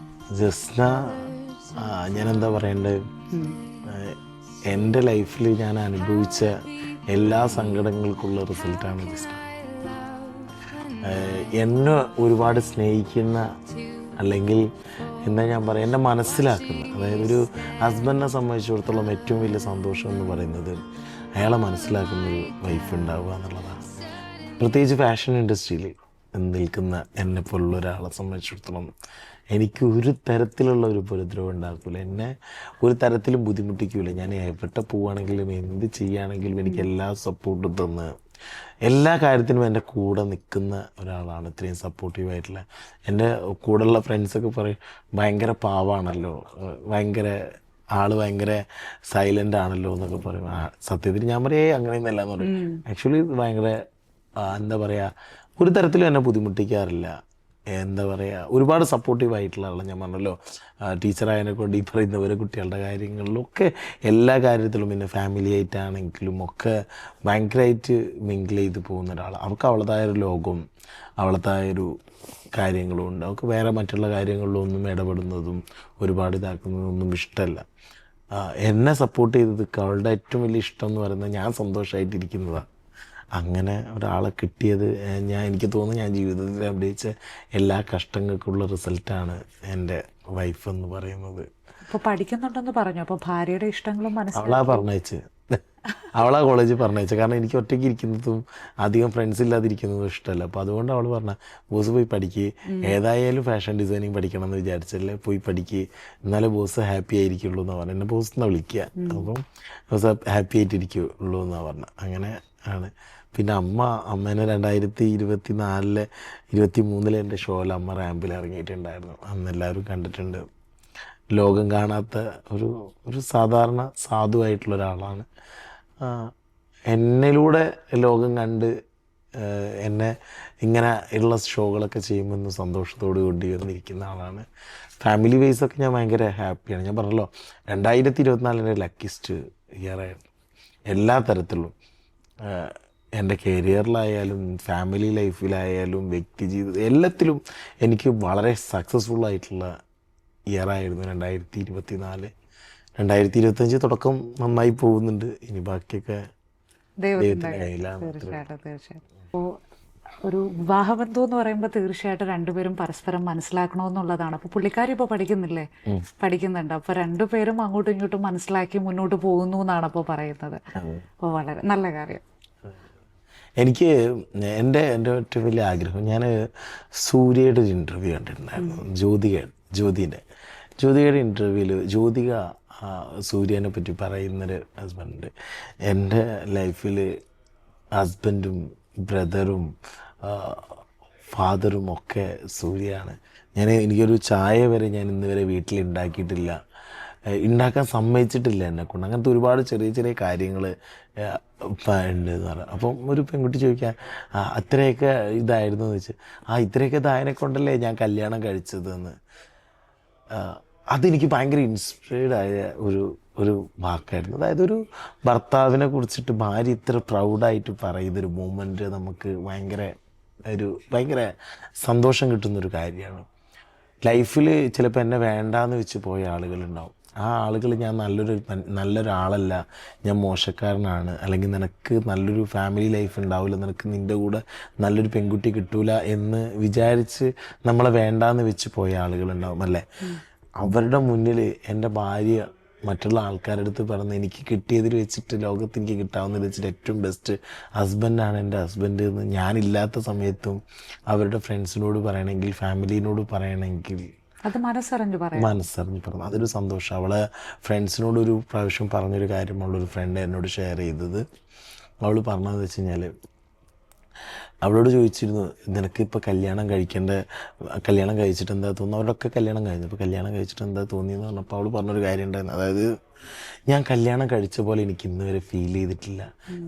ജസ്ന, ഞാൻ എന്താ പറയേണ്ടത്, എൻ്റെ ലൈഫിൽ ഞാൻ അനുഭവിച്ച എല്ലാ സങ്കടങ്ങൾക്കുള്ള റിസൾട്ടാണ് ജസ്ന. എന്നെ ഒരുപാട് സ്നേഹിക്കുന്ന, അല്ലെങ്കിൽ എന്താ ഞാൻ പറയാം, എന്നെ മനസ്സിലാക്കുന്ന, അതായത് ഒരു ഹസ്ബൻഡിനെ സംബന്ധിച്ചിടത്തോളം ഏറ്റവും വലിയ സന്തോഷം എന്ന് പറയുന്നത് അയാളെ മനസ്സിലാക്കുന്നൊരു വൈഫ് ഉണ്ടാവുക എന്നുള്ളതാണ്. പ്രത്യേകിച്ച് ഫാഷൻ ഇൻഡസ്ട്രിയിൽ നിൽക്കുന്ന എന്നെ പോലുള്ള ഒരാളെ സംബന്ധിച്ചിടത്തോളം എനിക്ക് ഒരു തരത്തിലുള്ള ഒരു ഉപദ്രവം ഉണ്ടാക്കില്ല, എന്നെ ഒരു തരത്തിലും ബുദ്ധിമുട്ടിക്കില്ല. ഞാൻ എവിടെ പോവുകയാണെങ്കിലും എന്ത് ചെയ്യുകയാണെങ്കിലും എനിക്ക് എല്ലാ സപ്പോർട്ടും തന്ന് എല്ലാ കാര്യത്തിനും എൻ്റെ കൂടെ നിൽക്കുന്ന ഒരാളാണ്. ഇത്രയും സപ്പോർട്ടീവായിട്ടുള്ള എൻ്റെ കൂടെയുള്ള ഫ്രണ്ട്സൊക്കെ പറയും ഭയങ്കര പാവാണല്ലോ, ഭയങ്കര സൈലൻ്റ് ആണല്ലോ എന്നൊക്കെ പറയും. സത്യത്തിൽ ഞാൻ പറയേ അങ്ങനെയൊന്നല്ല എന്ന് പറയും. ആക്ച്വലി ഭയങ്കര എന്താ പറയുക, ഒരു തരത്തിലും എന്നെ ബുദ്ധിമുട്ടിക്കാറില്ല. എന്താ പറയുക, ഒരുപാട് സപ്പോർട്ടീവായിട്ടുള്ള ആളാണ്. ഞാൻ പറഞ്ഞല്ലോ, ടീച്ചറായതിനെ കൊണ്ട് ഈ പറയുന്നവരെ കുട്ടികളുടെ കാര്യങ്ങളിലൊക്കെ എല്ലാ കാര്യത്തിലും, പിന്നെ ഫാമിലി ആയിട്ടാണെങ്കിലും ഒക്കെ ഭയങ്കരമായിട്ട് മിങ്കിൾ ചെയ്ത് പോകുന്ന ഒരാൾ. അവൾക്ക് അവളതായൊരു ലോകവും അവളതായൊരു കാര്യങ്ങളും ഉണ്ട്. അവൾക്ക് വേറെ മറ്റുള്ള കാര്യങ്ങളിലൊന്നും ഇടപെടുന്നതും ഒരുപാട് ഇതാക്കുന്നതും ഒന്നും ഇഷ്ടമല്ല. എന്നെ സപ്പോർട്ട് ചെയ്തത് അവളുടെ ഏറ്റവും വലിയ ഇഷ്ടം എന്ന് പറയുന്നത് ഞാൻ സന്തോഷമായിട്ടിരിക്കുന്നതാണ്. അങ്ങനെ ഒരാളെ കിട്ടിയത് എനിക്ക് തോന്നുന്നു ഞാൻ ജീവിതത്തിൽ അഭിനയിച്ച എല്ലാ കഷ്ടങ്ങൾക്കുള്ള റിസൾട്ടാണ് എൻ്റെ വൈഫ് എന്ന് പറയുന്നത്. അപ്പോൾ പഠിക്കുന്നുണ്ടെന്ന് പറഞ്ഞു, അപ്പോൾ ഭാര്യയുടെ ഇഷ്ടങ്ങളും അവളാ കോളേജിൽ പറഞ്ഞയച്ചത്. കാരണം എനിക്ക് ഒറ്റയ്ക്ക് ഇരിക്കുന്നതും അധികം ഫ്രണ്ട്സ് ഇല്ലാതിരിക്കുന്നതും ഇഷ്ടമല്ല. അപ്പോൾ അതുകൊണ്ട് അവൾ പറഞ്ഞ, ബോസ് പോയി പഠിക്കുക, ഏതായാലും ഫാഷൻ ഡിസൈനിങ് പഠിക്കണം എന്ന് വിചാരിച്ചല്ലേ, പോയി പഠിക്കുക, എന്നാലേ ബോസ് ഹാപ്പി ആയിരിക്കുള്ളൂ എന്നാണ് പറഞ്ഞത്. എന്നെ ബോസ് എന്നാണ് വിളിക്കുക, അപ്പം ബോസ് ഹാപ്പി ആയിട്ടിരിക്കുള്ളൂ എന്നാണ് പറഞ്ഞത്. അങ്ങനെ ആണ്. പിന്നെ അമ്മേനെ 2024 23 എൻ്റെ ഷോയിൽ അമ്മ റാമ്പിൽ ഇറങ്ങിയിട്ടുണ്ടായിരുന്നു. അന്ന് എല്ലാവരും കണ്ടിട്ടുണ്ട്. ലോകം കാണാത്ത ഒരു സാധാരണ സാധുവായിട്ടുള്ള ഒരാളാണ്. എന്നിലൂടെ ലോകം കണ്ട് എന്നെ ഇങ്ങനെ ഉള്ള ഷോകളൊക്കെ ചെയ്യുമെന്ന് സന്തോഷത്തോട് കൂടി വന്നിരിക്കുന്ന ആളാണ്. ഫാമിലി വൈസൊക്കെ ഞാൻ ഭയങ്കര ഹാപ്പിയാണ്. ഞാൻ പറഞ്ഞല്ലോ, 2024 ലക്കിസ്റ്റ് ഇയറായിരുന്നു എല്ലാ തരത്തിലും. എൻ്റെ കരിയറിലായാലും ഫാമിലി ലൈഫിലായാലും വ്യക്തി ജീവിതം എല്ലാത്തിലും എനിക്ക് വളരെ സക്സസ്ഫുള്ളായിട്ടുള്ള ഇയറായിരുന്നു 2024. 2025 തുടക്കം നന്നായി പോകുന്നുണ്ട്. ഇനി ബാക്കിയൊക്കെ ദൈവത്തിൻ്റെ കയ്യിലാണ്. തീർച്ചയായിട്ടും. അപ്പോൾ ഒരു വിവാഹബന്ധം എന്ന് പറയുമ്പോൾ തീർച്ചയായിട്ടും രണ്ടുപേരും പരസ്പരം മനസ്സിലാക്കണമെന്നുള്ളതാണ്. അപ്പോൾ പുള്ളിക്കാരി ഇപ്പോൾ പഠിക്കുന്നില്ലേ? പഠിക്കുന്നുണ്ട്. അപ്പോൾ രണ്ടുപേരും അങ്ങോട്ടും ഇങ്ങോട്ടും മനസ്സിലാക്കി മുന്നോട്ട് പോകുന്നു എന്നാണ് അപ്പോൾ പറയുന്നത്. അപ്പോൾ വളരെ നല്ല കാര്യം. എനിക്ക് എൻ്റെ ഏറ്റവും വലിയ ആഗ്രഹം, ഞാൻ സൂര്യയുടെ ഒരു ഇൻ്റർവ്യൂ കണ്ടിട്ടുണ്ടായിരുന്നു, ജ്യോതികയുടെ ഇൻ്റർവ്യൂവിൽ ജ്യോതിക സൂര്യനെ പറ്റി പറയുന്നൊരു ഹസ്ബൻഡ്. എൻ്റെ ലൈഫിൽ ഹസ്ബൻഡും ബ്രദറും ഫാദറും ഒക്കെ സൂര്യയാണ്. എനിക്കൊരു ചായ വരെ ഞാൻ ഇന്ന് വരെ വീട്ടിൽ ഉണ്ടാക്കിയിട്ടില്ല, ഉണ്ടാക്കാൻ സമ്മതിച്ചിട്ടില്ല എന്നെക്കൊണ്ട്. അങ്ങനത്തെ ഒരുപാട് ചെറിയ ചെറിയ കാര്യങ്ങൾ ഉണ്ട് എന്ന് പറയാം. അപ്പം ഒരു പെൺകുട്ടി ചോദിക്കാൻ, അത്രയൊക്കെ ഇതായിരുന്നു എന്ന് വെച്ചാൽ, ഇത്രയൊക്കെ ഇതായതിനെ കൊണ്ടല്ലേ ഞാൻ കല്യാണം കഴിച്ചതെന്ന്. അതെനിക്ക് ഭയങ്കര ഇൻസ്പയർഡായ ഒരു വാക്കായിരുന്നു. അതായത് ഒരു ഭർത്താവിനെ കുറിച്ചിട്ട് ഭാര്യ ഇത്ര പ്രൗഡായിട്ട് പറയുന്നൊരു മൂമെൻറ്റ് നമുക്ക് ഭയങ്കര സന്തോഷം കിട്ടുന്നൊരു കാര്യമാണ്. ലൈഫിൽ ചിലപ്പോൾ എന്നെ വേണ്ടാന്ന് വെച്ച് പോയ ആളുകളുണ്ടാവും. ആ ആളുകൾ ഞാൻ നല്ലൊരാളല്ല, ഞാൻ മോശക്കാരനാണ്, അല്ലെങ്കിൽ നിനക്ക് നല്ലൊരു ഫാമിലി ലൈഫ് ഉണ്ടാവില്ല, നിനക്ക് നിൻ്റെ കൂടെ നല്ലൊരു പെൺകുട്ടി കിട്ടൂല എന്ന് വിചാരിച്ച് നമ്മളെ വേണ്ടാന്ന് വെച്ച് പോയ ആളുകളുണ്ടാവും അല്ലേ. അവരുടെ മുന്നിൽ എൻ്റെ ഭാര്യ മറ്റുള്ള ആൾക്കാരുടെ അടുത്ത് പറഞ്ഞ്, എനിക്ക് കിട്ടിയതിൽ വെച്ചിട്ട് ലോകത്ത് എനിക്ക് കിട്ടാവുന്നതിൽ വെച്ചിട്ട് ഏറ്റവും ബെസ്റ്റ് ഹസ്ബൻഡാണ് എൻ്റെ ഹസ്ബൻഡ് എന്ന് ഞാനില്ലാത്ത സമയത്തും അവരുടെ ഫ്രണ്ട്സിനോട് പറയണമെങ്കിൽ, ഫാമിലിനോട് പറയണമെങ്കിൽ അത് മനസ്സറിഞ്ഞ് പറഞ്ഞു. അതൊരു സന്തോഷം. അവളെ ഫ്രണ്ട്സിനോട് ഒരു പ്രാവശ്യം പറഞ്ഞൊരു കാര്യം അവളൊരു ഫ്രണ്ട് എന്നോട് ഷെയർ ചെയ്തത്. അവൾ പറഞ്ഞതെന്ന് വെച്ച് കഴിഞ്ഞാൽ, അവളോട് ചോദിച്ചിരുന്നു, നിനക്കിപ്പോൾ കല്യാണം കഴിച്ചിട്ട് എന്താ തോന്നുന്നു, അവരുടെയൊക്കെ കല്യാണം കഴിഞ്ഞു, അപ്പോൾ കല്യാണം കഴിച്ചിട്ട് എന്താ തോന്നിയെന്ന് പറഞ്ഞപ്പോൾ അവൾ പറഞ്ഞൊരു കാര്യം ഉണ്ടായിരുന്നു. അതായത് ഞാൻ കല്യാണം കഴിച്ച പോലെ എനിക്ക് ഇന്ന് വരെ ഫീൽ ചെയ്തിട്ടില്ല.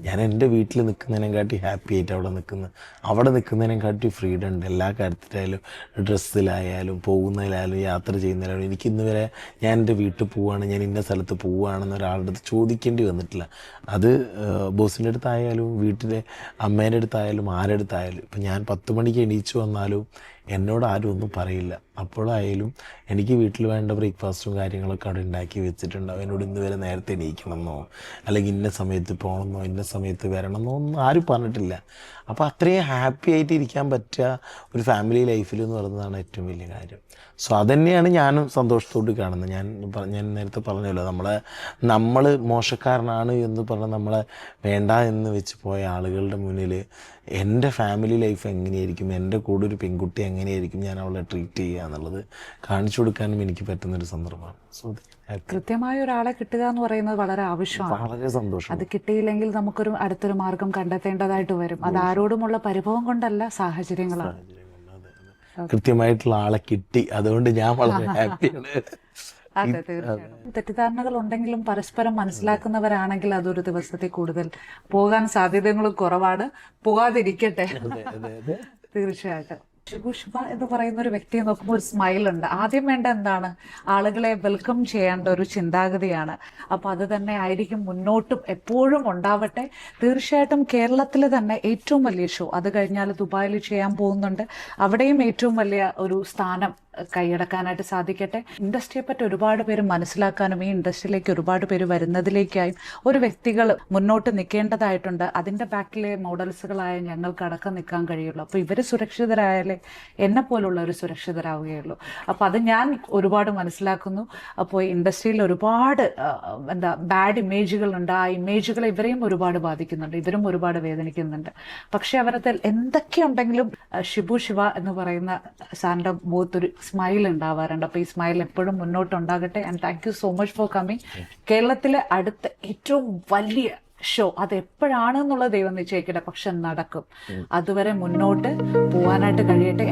ഞാൻ എൻ്റെ വീട്ടിൽ നിൽക്കുന്നതിനെക്കാട്ടി ഹാപ്പി ആയിട്ട് അവിടെ നിൽക്കുന്നത്. അവിടെ നിൽക്കുന്നതിനെക്കാട്ടി ഫ്രീഡം ഉണ്ട് എല്ലാ കാര്യത്തിലായാലും, ഡ്രസ്സിലായാലും, പോകുന്നതിലായാലും, യാത്ര ചെയ്യുന്നതിലായാലും. എനിക്ക് ഇന്ന് വരെ ഞാൻ എൻ്റെ വീട്ടിൽ പോവുകയാണ്, ഞാൻ ഇന്ന സ്ഥലത്ത് പോവുകയാണെന്ന് ഒരാളുടെ അടുത്ത് ചോദിക്കേണ്ടി വന്നിട്ടില്ല. അത് ബോസിൻ്റെ അടുത്തായാലും വീട്ടിലെ അമ്മേൻ്റെ അടുത്തായാലും ആരുടെ അടുത്തായാലും. ഇപ്പം ഞാൻ 10 മണിക്ക് എണീച്ചു വന്നാലും എന്നോട് ആരും ഒന്നും പറയില്ല. അപ്പോഴായാലും എനിക്ക് വീട്ടിൽ വേണ്ട ബ്രേക്ക്ഫാസ്റ്റും കാര്യങ്ങളൊക്കെ അവിടെ ഉണ്ടാക്കി വെച്ചിട്ടുണ്ടാവും. എന്നോട് ഇന്ന് വരെ നേരത്തെ എണീക്കണമെന്നോ അല്ലെങ്കിൽ ഇന്ന സമയത്ത് പോകണമെന്നോ ഇന്ന സമയത്ത് വരണമെന്നോ ഒന്നും ആരും പറഞ്ഞിട്ടില്ല. അപ്പോൾ അത്രയും ഹാപ്പി ആയിട്ട് ഇരിക്കാൻ പറ്റുക ഒരു ഫാമിലി ലൈഫിൽ എന്ന് പറയുന്നതാണ് ഏറ്റവും വലിയ കാര്യം. സോ അതുതന്നെയാണ് ഞാനും സന്തോഷത്തോട് കാണുന്നത്. ഞാൻ നേരത്തെ പറഞ്ഞല്ലോ, നമ്മൾ മോശക്കാരനാണ് എന്ന് പറഞ്ഞ് നമ്മളെ വേണ്ട എന്ന് വെച്ച് പോയ ആളുകളുടെ മുന്നിൽ എൻ്റെ ഫാമിലി ലൈഫ് എങ്ങനെയായിരിക്കും, എൻ്റെ കൂടെ ഒരു പെൺകുട്ടി എങ്ങനെയായിരിക്കും ഞാൻ അവളെ ട്രീറ്റ് ചെയ്യുക എന്നുള്ളത് കാണിച്ചു കൊടുക്കാനും എനിക്ക് പറ്റുന്നൊരു സന്ദർഭമാണ്. സോ കൃത്യമായ ഒരാളെ കിട്ടുക എന്ന് പറയുന്നത് വളരെ ആവശ്യമാണ്. വളരെ സന്തോഷം. അത് കിട്ടിയില്ലെങ്കിൽ നമുക്കൊരു അടുത്തൊരു മാർഗം കണ്ടെത്തേണ്ടതായിട്ട് വരും. അത് ആരോടുമുള്ള പരിഭവം കൊണ്ടല്ല, സാഹചര്യങ്ങളാണ്. കൃത്യമായിട്ടുള്ള ആളെ കിട്ടി, അതുകൊണ്ട് ഞാൻ വളരെ ഹാപ്പിയാണ്. അതെ, തീർച്ചയായും. തെറ്റിദ്ധാരണകൾ ഉണ്ടെങ്കിലും പരസ്പരം മനസ്സിലാക്കുന്നവരാണെങ്കിൽ അതൊരു ദിവസത്തിൽ കൂടുതൽ പോകാൻ സാധ്യതകളും കുറവാണ്. പോകാതിരിക്കട്ടെ. തീർച്ചയായിട്ടും. ശിവ എന്ന് പറയുന്ന ഒരു വ്യക്തിയെ നോക്കുമ്പോൾ ഒരു സ്മൈൽ ഉണ്ട്. ആദ്യം വേണ്ട എന്താണ്, ആളുകളെ വെൽക്കം ചെയ്യേണ്ട ഒരു ചിന്താഗതിയാണ്. അപ്പോൾ അത് തന്നെ ആയിരിക്കും മുന്നോട്ടും എപ്പോഴും ഉണ്ടാവട്ടെ. തീർച്ചയായിട്ടും കേരളത്തിൽ തന്നെ ഏറ്റവും വലിയ ഷോ, അത് കഴിഞ്ഞാൽ ദുബായിൽ ചെയ്യാൻ പോകുന്നുണ്ട്. അവിടെയും ഏറ്റവും വലിയ ഒരു സ്ഥാനം കൈയടക്കാനായിട്ട് സാധിക്കട്ടെ. ഇൻഡസ്ട്രിയെ പറ്റി ഒരുപാട് പേര് മനസ്സിലാക്കാനും ഈ ഇൻഡസ്ട്രിയിലേക്ക് ഒരുപാട് പേര് വരുന്നതിലേക്കായും ഒരു വ്യക്തികൾ മുന്നോട്ട് നിൽക്കേണ്ടതായിട്ടുണ്ട്. അതിൻ്റെ ബാക്കിലെ മോഡൽസുകളായ ഞങ്ങൾക്ക് അടക്കം നിൽക്കാൻ കഴിയുള്ളൂ. അപ്പോൾ ഇവർ സുരക്ഷിതരായാലേ എന്നെ പോലുള്ളവർ സുരക്ഷിതരാവുകയുള്ളൂ. അപ്പോൾ അത് ഞാൻ ഒരുപാട് മനസ്സിലാക്കുന്നു. അപ്പോൾ ഇൻഡസ്ട്രിയിൽ ഒരുപാട് ബാഡ് ഇമേജുകളുണ്ട്. ആ ഇമേജുകൾ ഇവരെയും ഒരുപാട് ബാധിക്കുന്നുണ്ട്, ഇവരും ഒരുപാട് വേദനിക്കുന്നുണ്ട്. പക്ഷെ അവരതിൽ എന്തൊക്കെയുണ്ടെങ്കിലും ശിവ എന്ന് പറയുന്ന സാറിൻ്റെ മുഖത്തൊരു സ്മൈൽ ഉണ്ടാവാറുണ്ട്. അപ്പോൾ ഈ സ്മൈൽ എപ്പോഴും മുന്നോട്ടുണ്ടാകട്ടെ. And thank you so much for coming. കേരളത്തിലെ അടുത്ത ഏറ്റവും വലിയ ഷോ അത് എപ്പോഴാണെന്നുള്ള ദൈവം നിശ്ചയിക്കട്ടെ, പക്ഷെ നടക്കും. അതുവരെ മുന്നോട്ട് പോകാനായിട്ട് കഴിയട്ടെ.